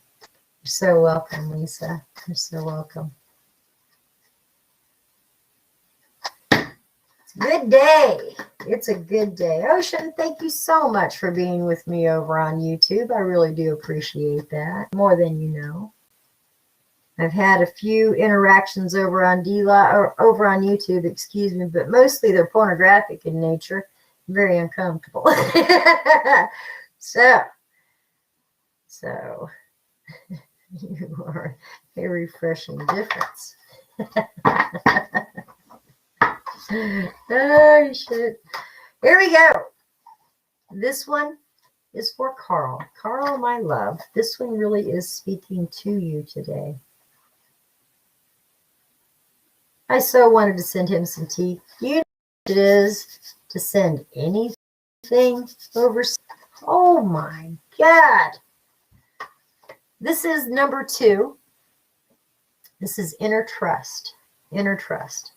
You're so welcome, Lisa. You're so welcome. It's a good day. It's a good day. Ocean, thank you so much for being with me over on YouTube. I really do appreciate that, more than you know. I've had a few interactions over on over on YouTube, excuse me, but mostly they're pornographic in nature. Very uncomfortable. So you are a refreshing difference. Oh, shit. Here we go. This one is for Carl. Carl, my love, this one really is speaking to you today. I so wanted to send him some tea. You know what it is to send anything over. Oh, my God. This is number 2. This is inner trust. Inner trust.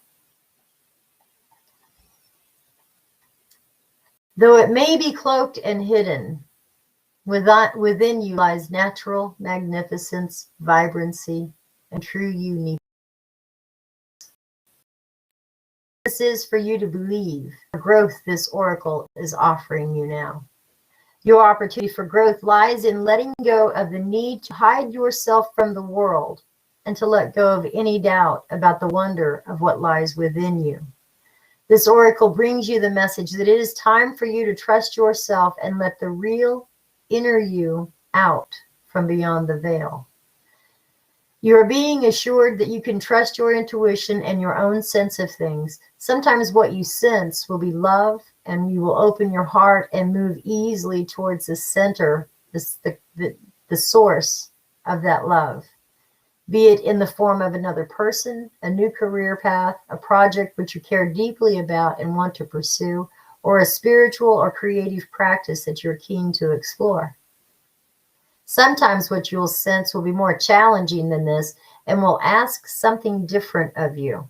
Though it may be cloaked and hidden, within you lies natural magnificence, vibrancy, and true uniqueness. This is for you to believe the growth this oracle is offering you now. Your opportunity for growth lies in letting go of the need to hide yourself from the world and to let go of any doubt about the wonder of what lies within you. This oracle brings you the message that it is time for you to trust yourself and let the real inner you out from beyond the veil. You are being assured that you can trust your intuition and your own sense of things. Sometimes what you sense will be love, and you will open your heart and move easily towards the center, the source of that love. Be it in the form of another person, a new career path, a project which you care deeply about and want to pursue, or a spiritual or creative practice that you're keen to explore. Sometimes what you'll sense will be more challenging than this and will ask something different of you.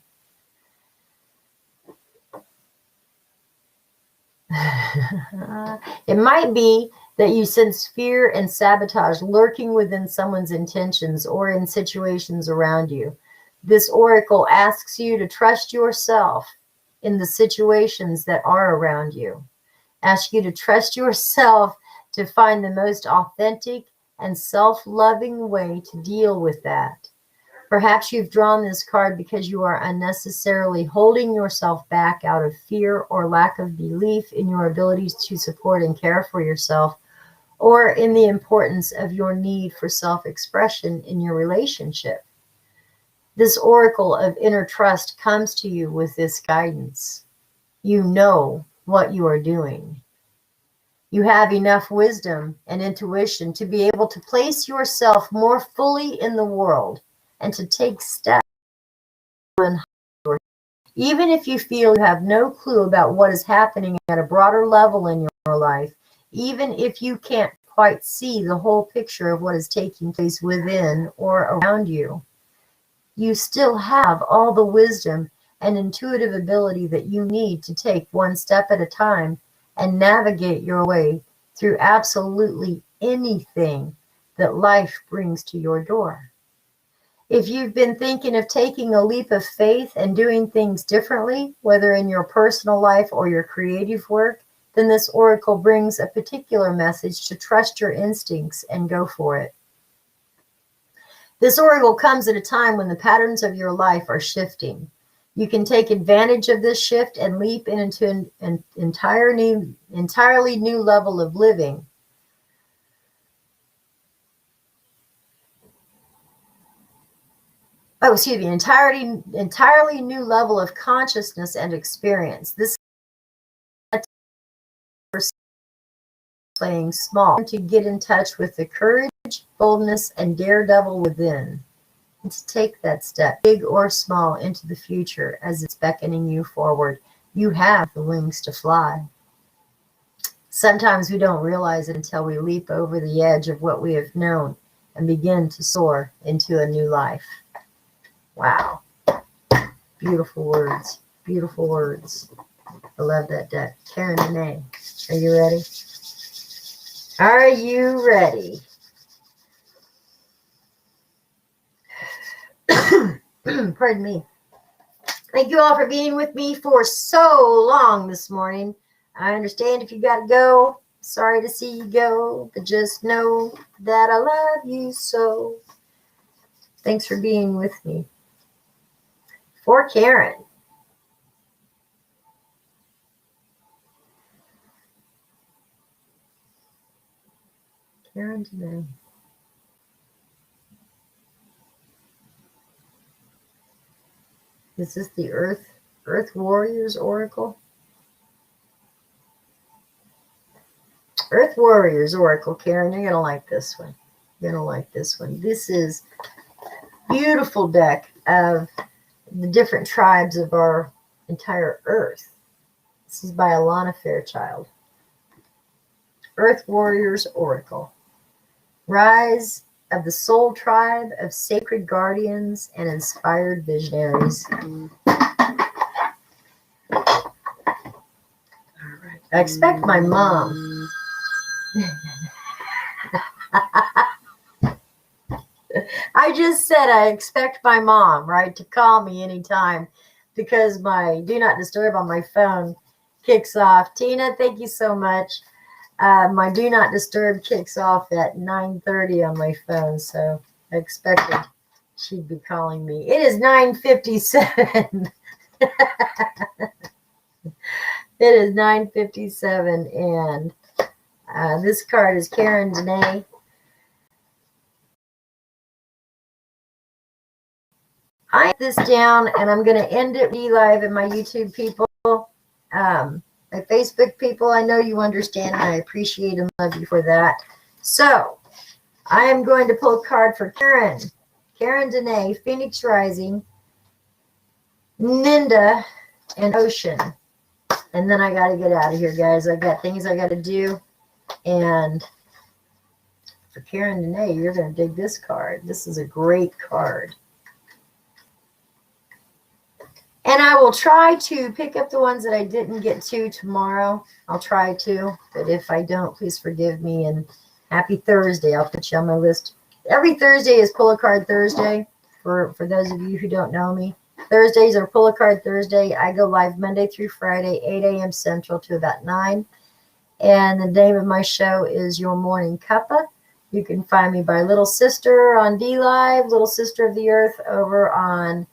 It might be that you sense fear and sabotage lurking within someone's intentions or in situations around you. This oracle asks you to trust yourself in the situations that are around you. Asks you to trust yourself to find the most authentic and self-loving way to deal with that. Perhaps you've drawn this card because you are unnecessarily holding yourself back out of fear or lack of belief in your abilities to support and care for yourself, or in the importance of your need for self-expression in your relationship. This oracle of inner trust comes to you with this guidance. You know what you are doing. You have enough wisdom and intuition to be able to place yourself more fully in the world and to take steps. Even if you feel you have no clue about what is happening at a broader level in your life, even if you can't quite see the whole picture of what is taking place within or around you, you still have all the wisdom and intuitive ability that you need to take one step at a time and navigate your way through absolutely anything that life brings to your door. If you've been thinking of taking a leap of faith and doing things differently, whether in your personal life or your creative work, then this oracle brings a particular message to trust your instincts and go for it. This oracle comes at a time when the patterns of your life are shifting. You can take advantage of this shift and leap into an entirely new level of living. Entirely new level of consciousness and experience. This is playing small to get in touch with the courage, boldness, and daredevil within, and to take that step, big or small, into the future as it's beckoning you forward. You have the wings to fly. Sometimes we don't realize it until we leap over the edge of what we have known and begin to soar into a new life. Wow. Beautiful words. Beautiful words. I love that deck. Karen Danae, are you ready? Are you ready? Pardon me. Thank you all for being with me for so long this morning. I understand if you got to go. Sorry to see you go, but just know that I love you so. Thanks for being with me. For Karen. Karen today. Is this the Earth Warriors Oracle? Earth Warriors Oracle, Karen, you're going to like this one. You're going to like this one. This is a beautiful deck of the different tribes of our entire Earth. This is by Alana Fairchild. Earth Warriors Oracle. Rise of the soul tribe of sacred guardians and inspired visionaries. All right. I expect my mom. I just said I expect my mom, right, to call me anytime because my Do Not Disturb on my phone kicks off. Tina, thank you so much. My Do Not Disturb kicks off at 9:30 on my phone, so I expected she'd be calling me. It is 9:57. It is 9:57, and This card is Karen Danae. I have this down, and I'm going to end it live in my YouTube people. My Facebook people, I know you understand, and I appreciate and love you for that. So, I am going to pull a card for Karen. Karen Danae, Phoenix Rising, Ninda, and Ocean. And then I got to get out of here, guys. I got things I got to do. And for Karen Danae, you're going to dig this card. This is a great card. And I will try to pick up the ones that I didn't get to tomorrow. I'll try to. But if I don't, please forgive me. And happy Thursday. I'll put you on my list. Every Thursday is Pull a Card Thursday. For those of you who don't know me. Thursdays are Pull a Card Thursday. I go live Monday through Friday, 8 a.m. Central to about 9. And the name of my show is Your Morning Cuppa. You can find me by Little Sister on D-Live, Little Sister of the Earth over on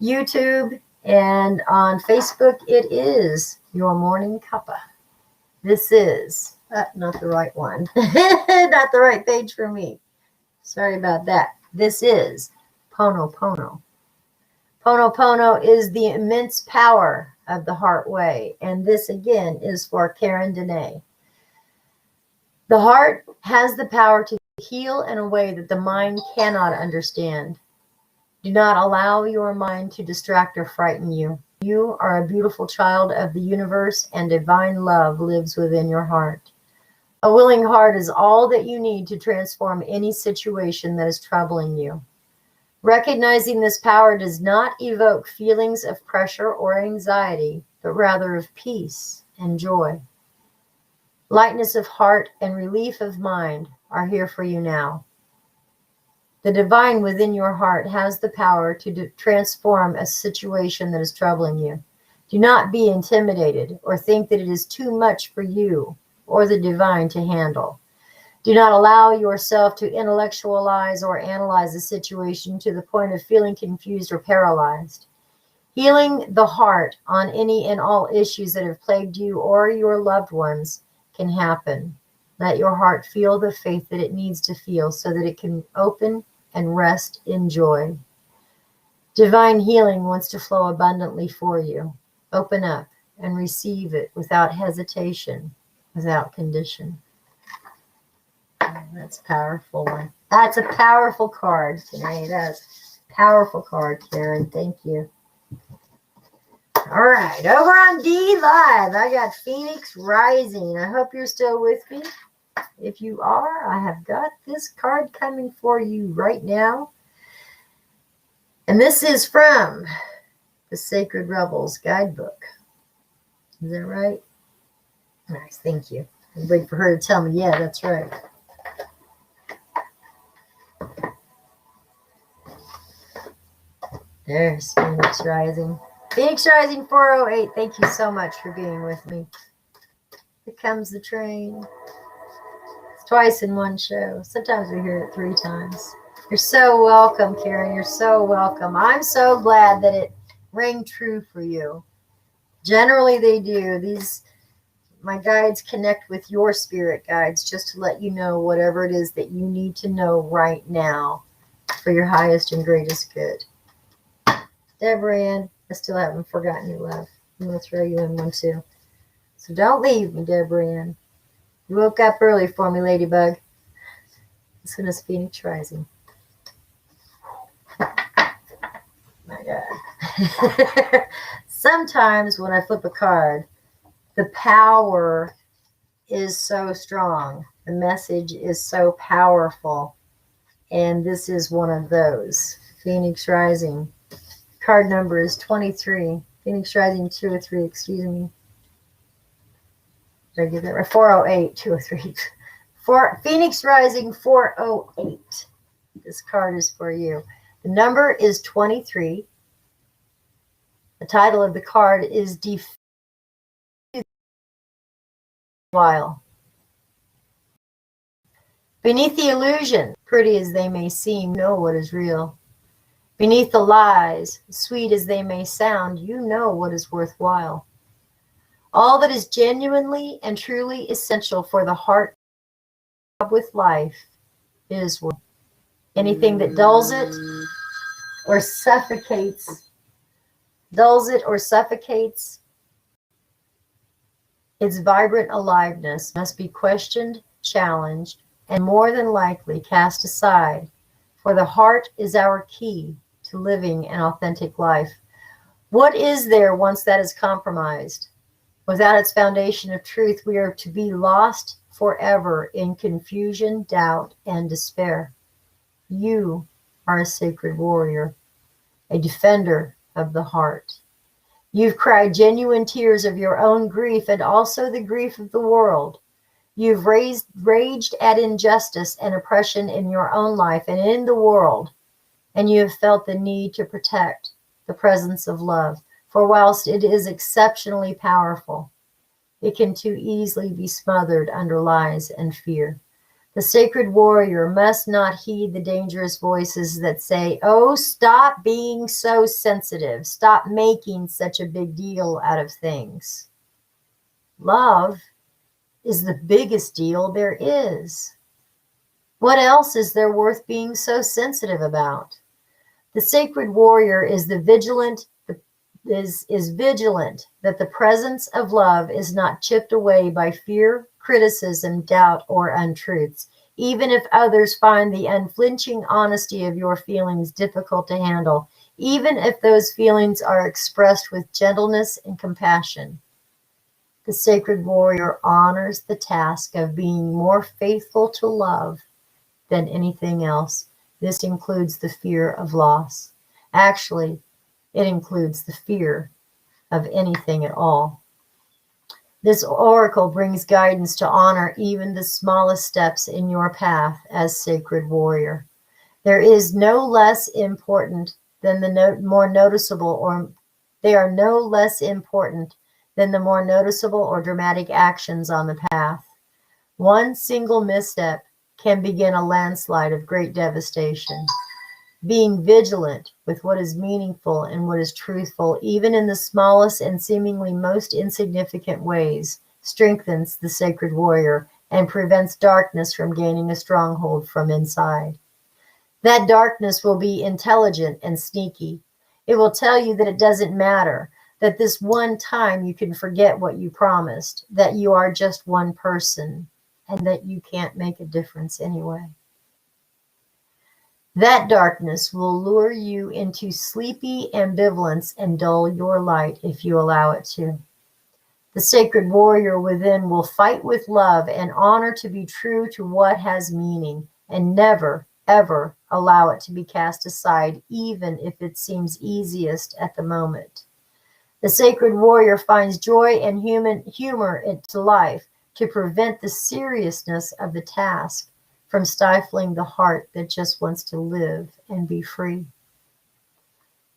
YouTube. And on Facebook, it is Your Morning Cuppa. This is not the right one. Not the right page for me. Sorry about that. This is Pono Pono. Pono Pono is the immense power of the heart way. And this, again, is for Karen Danae. The heart has the power to heal in a way that the mind cannot understand. Do not allow your mind to distract or frighten you. You are a beautiful child of the universe, and divine love lives within your heart. A willing heart is all that you need to transform any situation that is troubling you. Recognizing this power does not evoke feelings of pressure or anxiety, but rather of peace and joy. Lightness of heart and relief of mind are here for you now. The divine within your heart has the power to transform a situation that is troubling you. Do not be intimidated or think that it is too much for you or the divine to handle. Do not allow yourself to intellectualize or analyze the situation to the point of feeling confused or paralyzed. Healing the heart on any and all issues that have plagued you or your loved ones can happen. Let your heart feel the faith that it needs to feel so that it can open and rest in joy. Divine healing wants to flow abundantly for you. Open up and receive it without hesitation, without condition. That's a powerful one. That's a powerful card today. That's a powerful card, Karen. Thank you. All right, over on D Live, I got Phoenix Rising. I hope you're still with me. If you are, I have got this card coming for you right now. And this is from the Sacred Rebels Guidebook. Is that right? Nice, thank you. I'm waiting for her to tell me, yeah, that's right. There's Phoenix Rising. Phoenix Rising 408, thank you so much for being with me. Here comes the train. Twice in one show. Sometimes we hear it 3 times. You're so welcome, Karen. You're so welcome. I'm so glad that it rang true for you. Generally, they do. My guides connect with your spirit guides just to let you know whatever it is that you need to know right now for your highest and greatest good. Deborah Ann, I still haven't forgotten you, love. I'm going to throw you in one too. So don't leave me, Deborah Ann. You woke up early for me, Ladybug. This one is Phoenix Rising. My God. Sometimes when I flip a card, the power is so strong. The message is so powerful. And this is one of those. Phoenix Rising. Card number is 23. Phoenix Rising 203, excuse me. Did I get that right? 408, 203. Phoenix Rising 408. This card is for you. The number is 23. The title of the card is Defeat While. Beneath the illusion, pretty as they may seem, know what is real. Beneath the lies, sweet as they may sound, you know what is worthwhile. All that is genuinely and truly essential for the heart with life is worth. Anything that dulls it or suffocates its vibrant aliveness must be questioned, challenged, and more than likely cast aside, for the heart is our key to living an authentic life. What is there once that is compromised? Without its foundation of truth, we are to be lost forever in confusion, doubt, and despair. You are a sacred warrior, a defender of the heart. You've cried genuine tears of your own grief and also the grief of the world. You've raged at injustice and oppression in your own life and in the world, and you have felt the need to protect the presence of love. For whilst it is exceptionally powerful, it can too easily be smothered under lies and fear. The sacred warrior must not heed the dangerous voices that say, "Oh, stop being so sensitive. Stop making such a big deal out of things." Love is the biggest deal there is. What else is there worth being so sensitive about? The sacred warrior is vigilant that the presence of love is not chipped away by fear, criticism, doubt, or untruths, even if others find the unflinching honesty of your feelings difficult to handle, even if those feelings are expressed with gentleness and compassion. The sacred warrior honors the task of being more faithful to love than anything else. This includes the fear of loss. Actually, it includes the fear of anything at all. This oracle brings guidance to honor even the smallest steps in your path as sacred warrior. There is no less important than the more noticeable, or they are no less important than the more noticeable or dramatic actions on the path. One single misstep can begin a landslide of great devastation. Being vigilant with what is meaningful and what is truthful, even in the smallest and seemingly most insignificant ways, strengthens the sacred warrior and prevents darkness from gaining a stronghold from inside. That darkness will be intelligent and sneaky. It will tell you that it doesn't matter, that this one time you can forget what you promised, that you are just one person, and that you can't make a difference anyway. That darkness will lure you into sleepy ambivalence and dull your light if you allow it to. The sacred warrior within will fight with love and honor to be true to what has meaning, and never, ever allow it to be cast aside, even if it seems easiest at the moment. The sacred warrior finds joy and humor into life to prevent the seriousness of the task from stifling the heart that just wants to live and be free.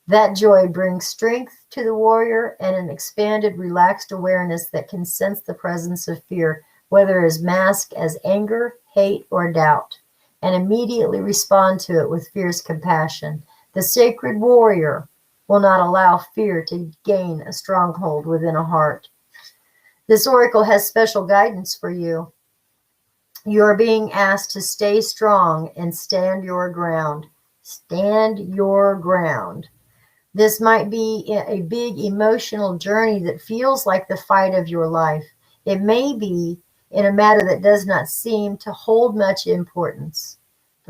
That joy brings strength to the warrior and an expanded, relaxed awareness that can sense the presence of fear, whether as masked as anger, hate, or doubt, and immediately respond to it with fierce compassion. The sacred warrior will not allow fear to gain a stronghold within a heart. This oracle has special guidance for you. You are being asked to stay strong and stand your ground. Stand your ground. This might be a big emotional journey that feels like the fight of your life. It may be in a matter that does not seem to hold much importance.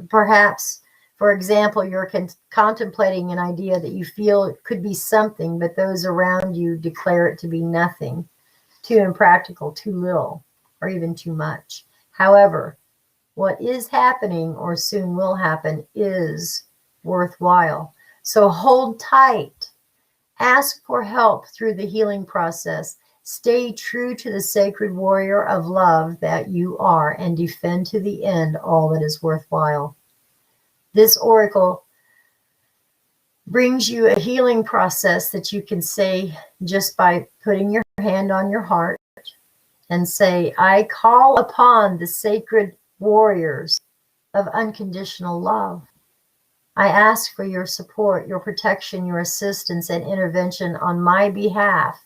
Perhaps, for example, you're contemplating an idea that you feel it could be something, but those around you declare it to be nothing, too impractical, too little, or even too much. However, what is happening or soon will happen is worthwhile. So hold tight. Ask for help through the healing process. Stay true to the sacred warrior of love that you are and defend to the end all that is worthwhile. This oracle brings you a healing process that you can say just by putting your hand on your heart and say, "I call upon the sacred warriors of unconditional love. I ask for your support, your protection, your assistance, and intervention on my behalf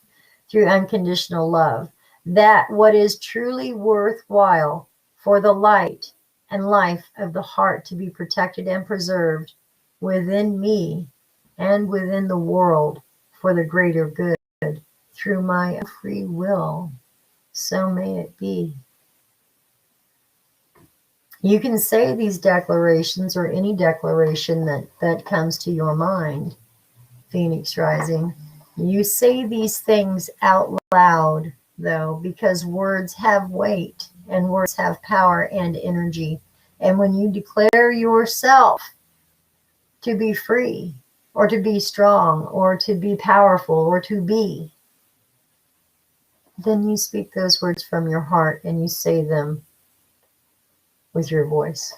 through unconditional love, that what is truly worthwhile for the light and life of the heart to be protected and preserved within me and within the world for the greater good through my free will. So may it be. You can say these declarations or any declaration that comes to your mind, Phoenix Rising. You say these things out loud, though, because words have weight and words have power and energy. And when you declare yourself to be free or to be strong or to be powerful or to be, then you speak those words from your heart and you say them with your voice.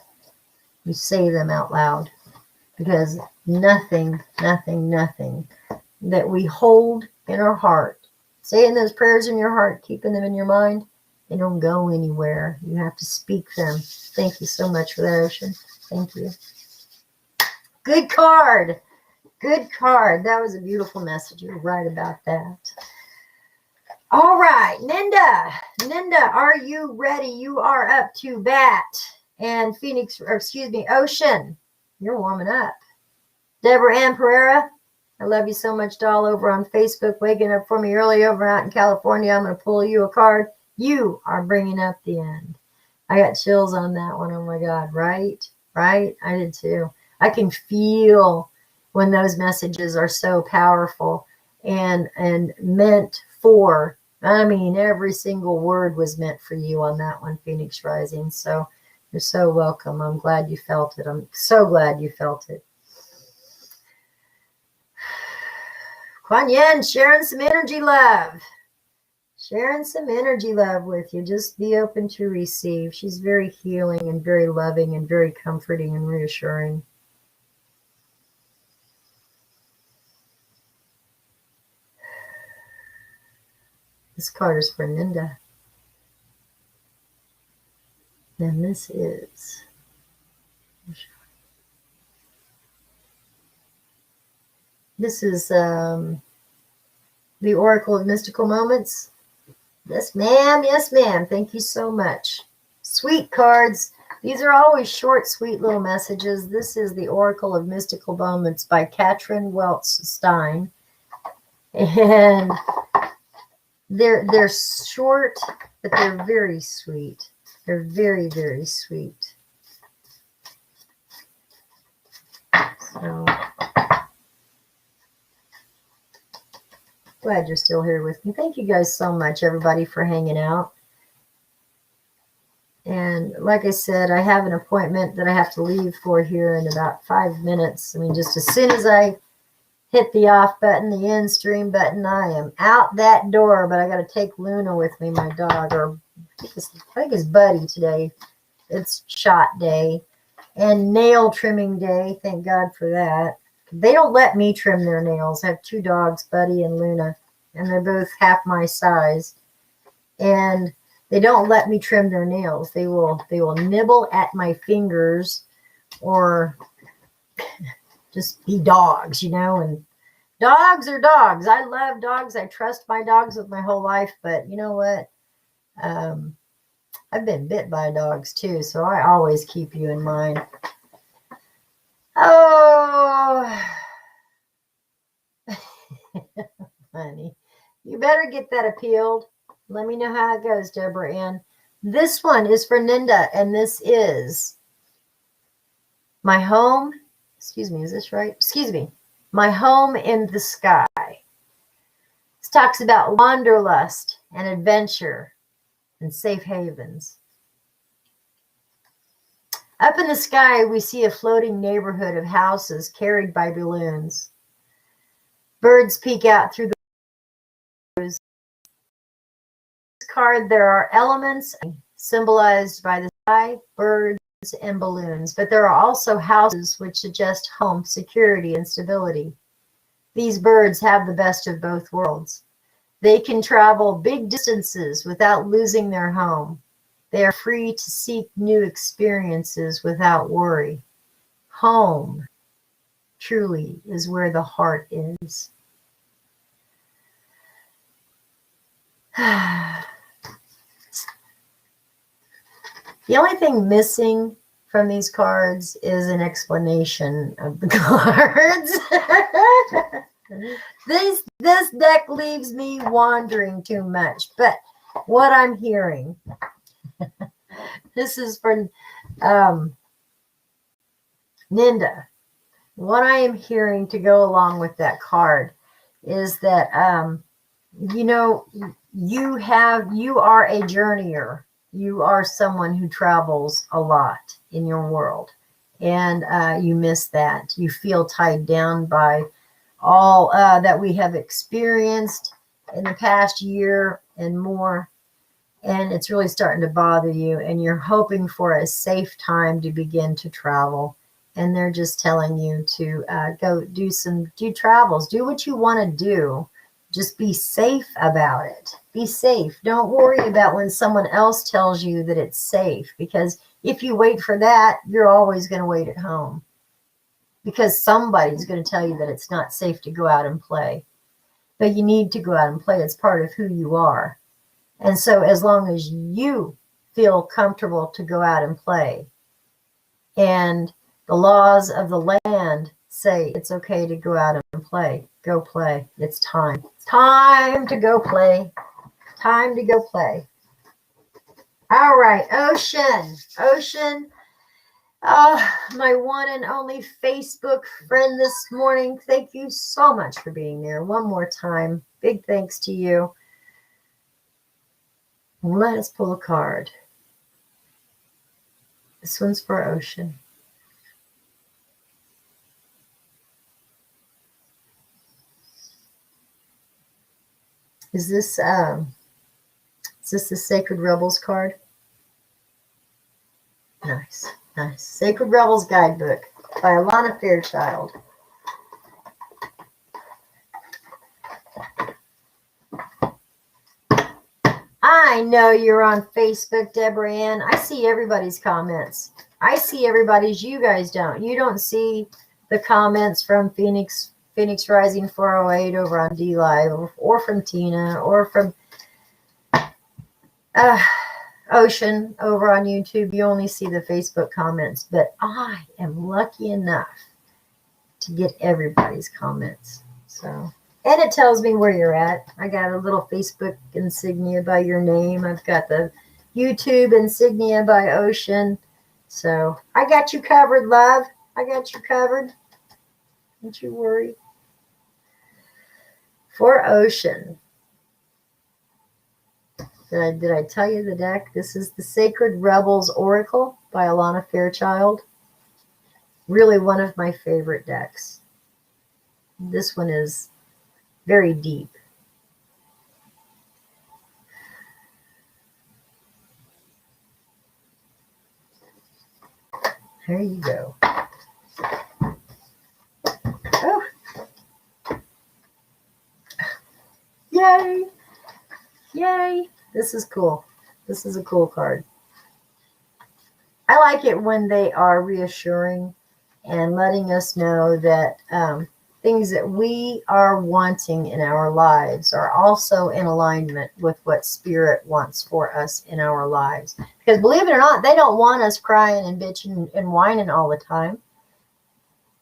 You say them out loud, because nothing that we hold in our heart, saying those prayers in your heart, keeping them in your mind, they don't go anywhere. You have to speak them. Thank you so much for that, Ocean. Thank you. Good card. Good card. That was a beautiful message. You're right about that. All right, Ninda, are you ready? You are up to bat. And Phoenix, or excuse me, Ocean, you're warming up. Deborah Ann Pereira, I love you so much, doll, over on Facebook, waking up for me early over out in California. I'm going to pull you a card. You are bringing up the end. I got chills on that one. Oh, my God. Right? I did too. I can feel when those messages are so powerful and meant for. I mean, every single word was meant for you on that one, Phoenix Rising. So you're so welcome. I'm glad you felt it. I'm so glad you felt it. Kuan Yin, sharing some energy love. Sharing some energy love with you. Just be open to receive. She's very healing and very loving and very comforting and reassuring. This card is for Ninda. And this is... This is the Oracle of Mystical Moments. Yes, ma'am. Yes, ma'am. Thank you so much. Sweet cards. These are always short, sweet little messages. This is the Oracle of Mystical Moments by Katrin Welch Stein. And they're short, but they're very sweet. They're very, very sweet. So glad you're still here with me. Thank you guys so much, everybody, for hanging out. And like I said, I have an appointment that I have to leave for here in about 5 minutes. I mean, just as soon as I hit the off button, the end stream button, I am out that door. But I got to take Luna with me, my dog, or I think it's Buddy today. It's shot day and nail trimming day. Thank God for that. They don't let me trim their nails. I have 2 dogs, Buddy and Luna, and they're both half my size. And they don't let me trim their nails. They will nibble at my fingers or just be dogs, you know. And dogs are dogs. I love dogs. I trust my dogs with my whole life. But you know what? I've been bit by dogs too, so I always keep you in mind. Oh, honey, you better get that appealed. Let me know how it goes, Deborah Ann. This one is for Ninda, and this is my home. Excuse me, is this right? Excuse me. My home in the sky. This talks about wanderlust and adventure and safe havens. Up in the sky, we see a floating neighborhood of houses carried by balloons. Birds peek out through the windows. In this card, there are elements symbolized by the sky, birds, and balloons, but there are also houses which suggest home, security, and stability. These birds have the best of both worlds. They can travel big distances without losing their home. They are free to seek new experiences without worry. Home truly is where the heart is. The only thing missing from these cards is an explanation of the cards. This deck leaves me wandering too much, but what I'm hearing, this is for Ninda. What I am hearing to go along with that card is that you know, you are a journeyer. You are someone who travels a lot in your world, and you miss that. You feel tied down by all that we have experienced in the past year and more, and it's really starting to bother you, and you're hoping for a safe time to begin to travel, and they're just telling you to go do travels, do what you want to do. Just be safe about it. Be safe. Don't worry about when someone else tells you that it's safe, because if you wait for that, you're always going to wait at home, because somebody's going to tell you that it's not safe to go out and play. But you need to go out and play. It's part of who you are. And so as long as you feel comfortable to go out and play, and the laws of the land say it's okay to go out and play, go play. It's time. It's time to go play. Time to go play. All right, Ocean. Ocean, my one and only Facebook friend this morning. Thank you so much for being there. One more time, big thanks to you. Let us pull a card. This one's for Ocean. Is this the Sacred Rebels card? Nice, nice. Sacred Rebels Guidebook by Alana Fairchild. I know you're on Facebook, Deborah Ann. I see everybody's comments. I see everybody's. You guys don't. You don't see the comments from Phoenix Rising 408 over on DLive, or from Tina, or from Ocean over on YouTube. You only see the Facebook comments, but I am lucky enough to get everybody's comments. So, and it tells me where you're at. I got a little Facebook insignia by your name. I've got the YouTube insignia by Ocean. So I got you covered, love. I got you covered. Don't you worry. For Ocean. Did I tell you the deck? This is the Sacred Rebels Oracle by Alana Fairchild. Really one of my favorite decks. This one is very deep. There you go. Oh. Yay! Yay! This is cool. This is a cool card. I like it when they are reassuring and letting us know that things that we are wanting in our lives are also in alignment with what Spirit wants for us in our lives. Because believe it or not, they don't want us crying and bitching and whining all the time.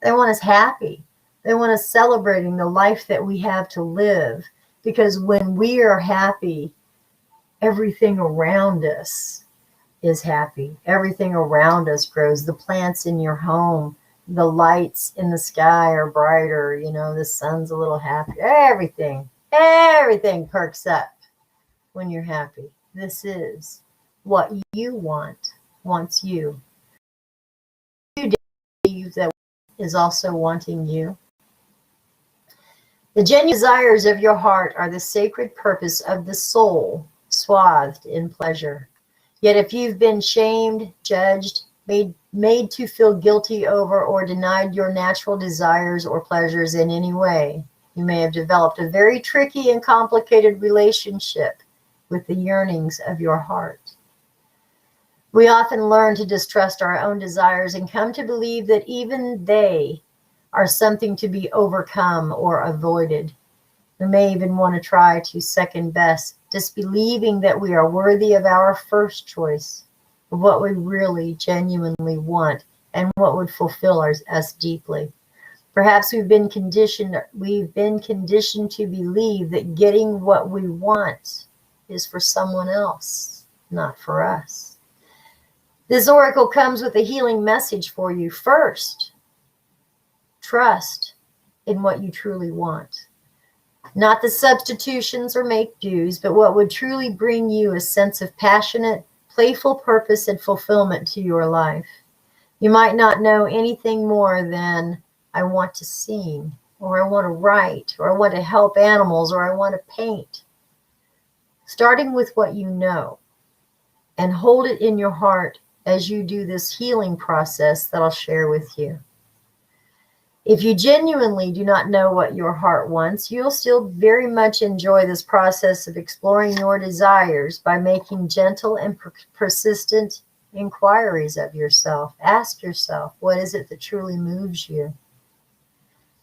They want us happy. They want us celebrating the life that we have to live. Because when we are happy, everything around us is happy. Everything around us grows. The plants in your home, the lights in the sky are brighter. You know, the sun's a little happier. Everything perks up when you're happy. This is what you wants you. You believe that is also wanting you. The genuine desires of your heart are the sacred purpose of the soul, swathed in pleasure. Yet if you've been shamed, judged, made to feel guilty over, or denied your natural desires or pleasures in any way, you may have developed a very tricky and complicated relationship with the yearnings of your heart. We often learn to distrust our own desires and come to believe that even they are something to be overcome or avoided. We may even want to try to second best, disbelieving that we are worthy of our first choice, of what we really genuinely want and what would fulfill us deeply. Perhaps we've been conditioned to believe that getting what we want is for someone else, not for us. This oracle comes with a healing message for you. First, trust in what you truly want. Not the substitutions or make-dos, but what would truly bring you a sense of passionate, playful purpose and fulfillment to your life. You might not know anything more than, I want to sing, or I want to write, or I want to help animals, or I want to paint. Starting with what you know, and hold it in your heart as you do this healing process that I'll share with you. If you genuinely do not know what your heart wants, you'll still very much enjoy this process of exploring your desires by making gentle and persistent inquiries of yourself. Ask yourself, what is it that truly moves you?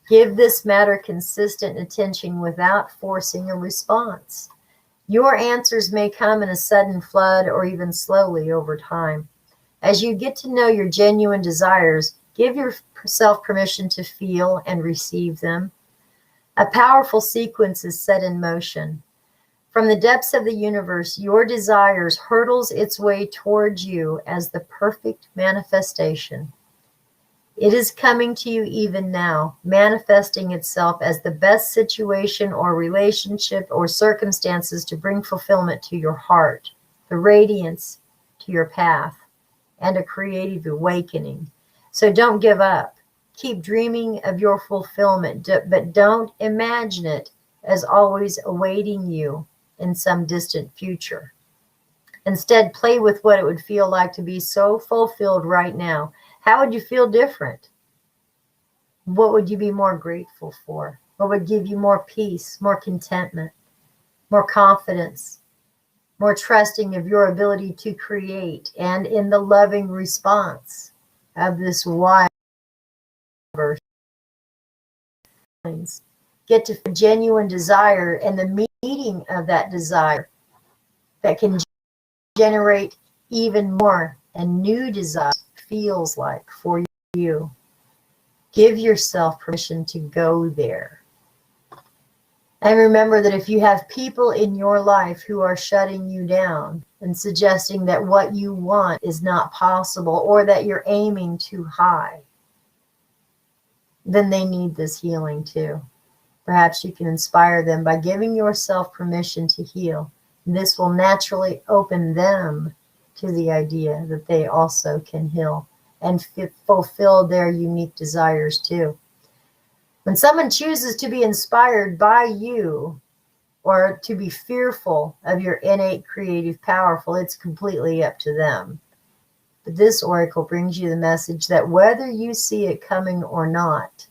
Give this matter consistent attention without forcing a response. Your answers may come in a sudden flood or even slowly over time. As you get to know your genuine desires, give yourself permission to feel and receive them. A powerful sequence is set in motion. From the depths of the universe, your desires hurtles its way towards you as the perfect manifestation. It is coming to you even now, manifesting itself as the best situation or relationship or circumstances to bring fulfillment to your heart, the radiance to your path, and a creative awakening. So don't give up. Keep dreaming of your fulfillment, but don't imagine it as always awaiting you in some distant future. Instead, play with what it would feel like to be so fulfilled right now. How would you feel different? What would you be more grateful for? What would give you more peace, more contentment, more confidence, more trusting of your ability to create, and in the loving response of this wide verse? Get to genuine desire and the meeting of that desire that can generate even more and new desire feels like for you. Give yourself permission to go there. And remember that if you have people in your life who are shutting you down and suggesting that what you want is not possible or that you're aiming too high, then they need this healing too. Perhaps you can inspire them by giving yourself permission to heal. This will naturally open them to the idea that they also can heal and fulfill their unique desires too. When someone chooses to be inspired by you or to be fearful of your innate creative power, it's completely up to them. But this oracle brings you the message that whether you see it coming or not,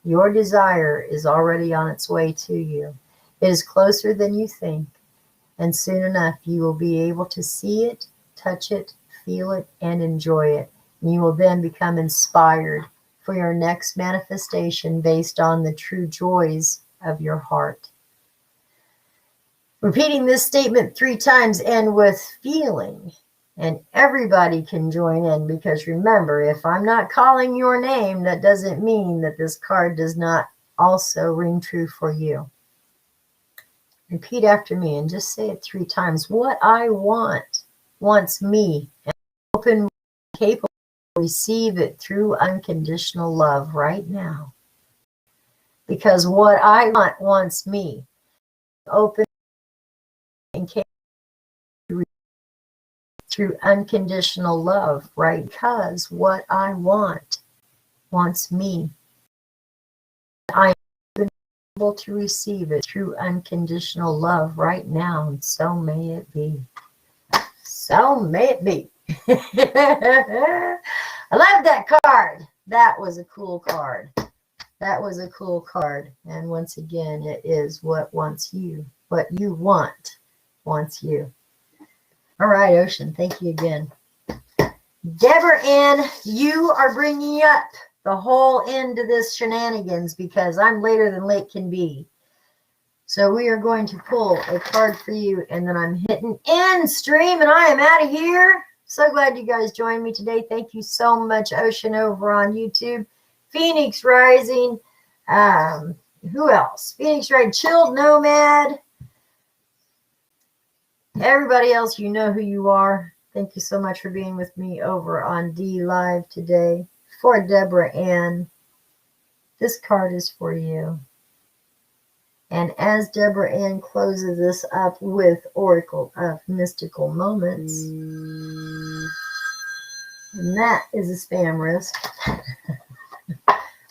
your desire is already on its way to you. It is closer than you think, and soon enough you will be able to see it, touch it, feel it, and enjoy it. And you will then become inspired for your next manifestation based on the true joys of your heart. Repeating this statement 3 times and with feeling. And everybody can join in, because remember, if I'm not calling your name, that doesn't mean that this card does not also ring true for you. Repeat after me and just say it 3 times. What I want wants me, and open, capable to receive it through unconditional love right now. Because what I want wants me, open and capable through unconditional love, right? Because what I want wants me. I am able to receive it through unconditional love right now, and so may it be. So may it be. I love that card. That was a cool card. That was a cool card. And once again, it is what wants you. What you want wants you. All right, Ocean, thank you again. Deborah Ann, you are bringing up the whole end of this shenanigans, because I'm later than late can be. So we are going to pull a card for you, and then I'm hitting end stream, and I am out of here. So glad you guys joined me today. Thank you so much, Ocean, over on YouTube. Phoenix Rising. Who else? Phoenix Rising, Chilled Nomad. Everybody else, you know who you are. Thank you so much for being with me over on D Live today. For Deborah Ann, this card is for you. And as Deborah Ann closes this up with Oracle of Mystical Moments, and that is a spam risk.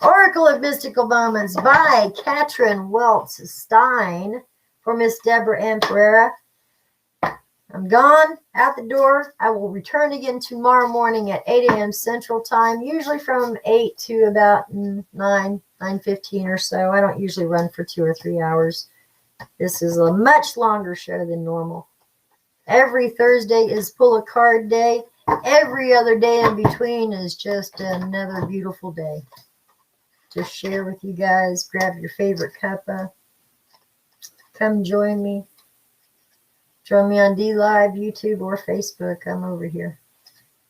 Oracle of Mystical Moments by Katrin Weltz Stein for Miss Deborah Ann Pereira. I'm gone, out the door. I will return again tomorrow morning at 8 a.m. Central Time, usually from 8 to about 9:15 or so. I don't usually run for 2 or 3 hours. This is a much longer show than normal. Every Thursday is pull a card day. Every other day in between is just another beautiful day. Just share with you guys. Grab your favorite cuppa. Come join me. Join me on D Live, YouTube, or Facebook. I'm over here.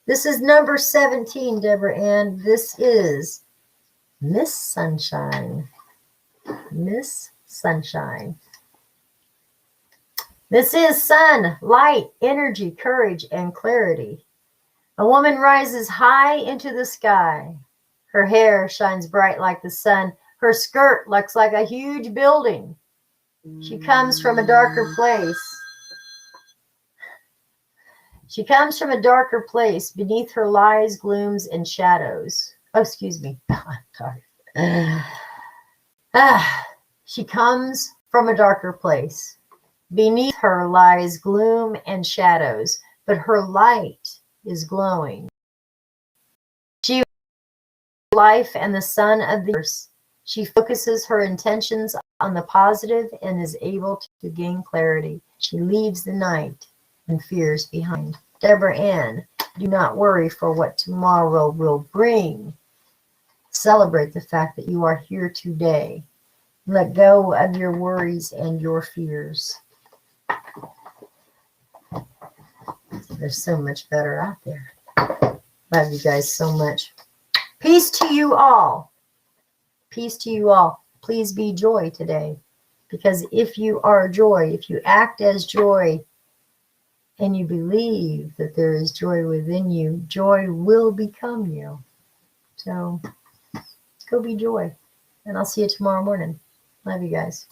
This is number 17, Deborah Ann. This is Miss Sunshine. Miss Sunshine. This is sun, light, energy, courage, and clarity. A woman rises high into the sky. Her hair shines bright like the sun. Her skirt looks like a huge building. She comes from a darker place. She comes from a darker place. Beneath her lies glooms and shadows. Oh, excuse me. She comes from a darker place. Beneath her lies gloom and shadows, but her light is glowing. She is life and the sun of the earth. She focuses her intentions on the positive and is able to gain clarity. She leaves the night and fears behind. Deborah Ann, do not worry for what tomorrow will bring. Celebrate the fact that you are here today. Let go of your worries and your fears. There's so much better out there. Love you guys so much. Peace to you all. Peace to you all. Please be joy today. Because if you are joy, if you act as joy, and you believe that there is joy within you, joy will become you. So go be joy. And I'll see you tomorrow morning. Love you guys.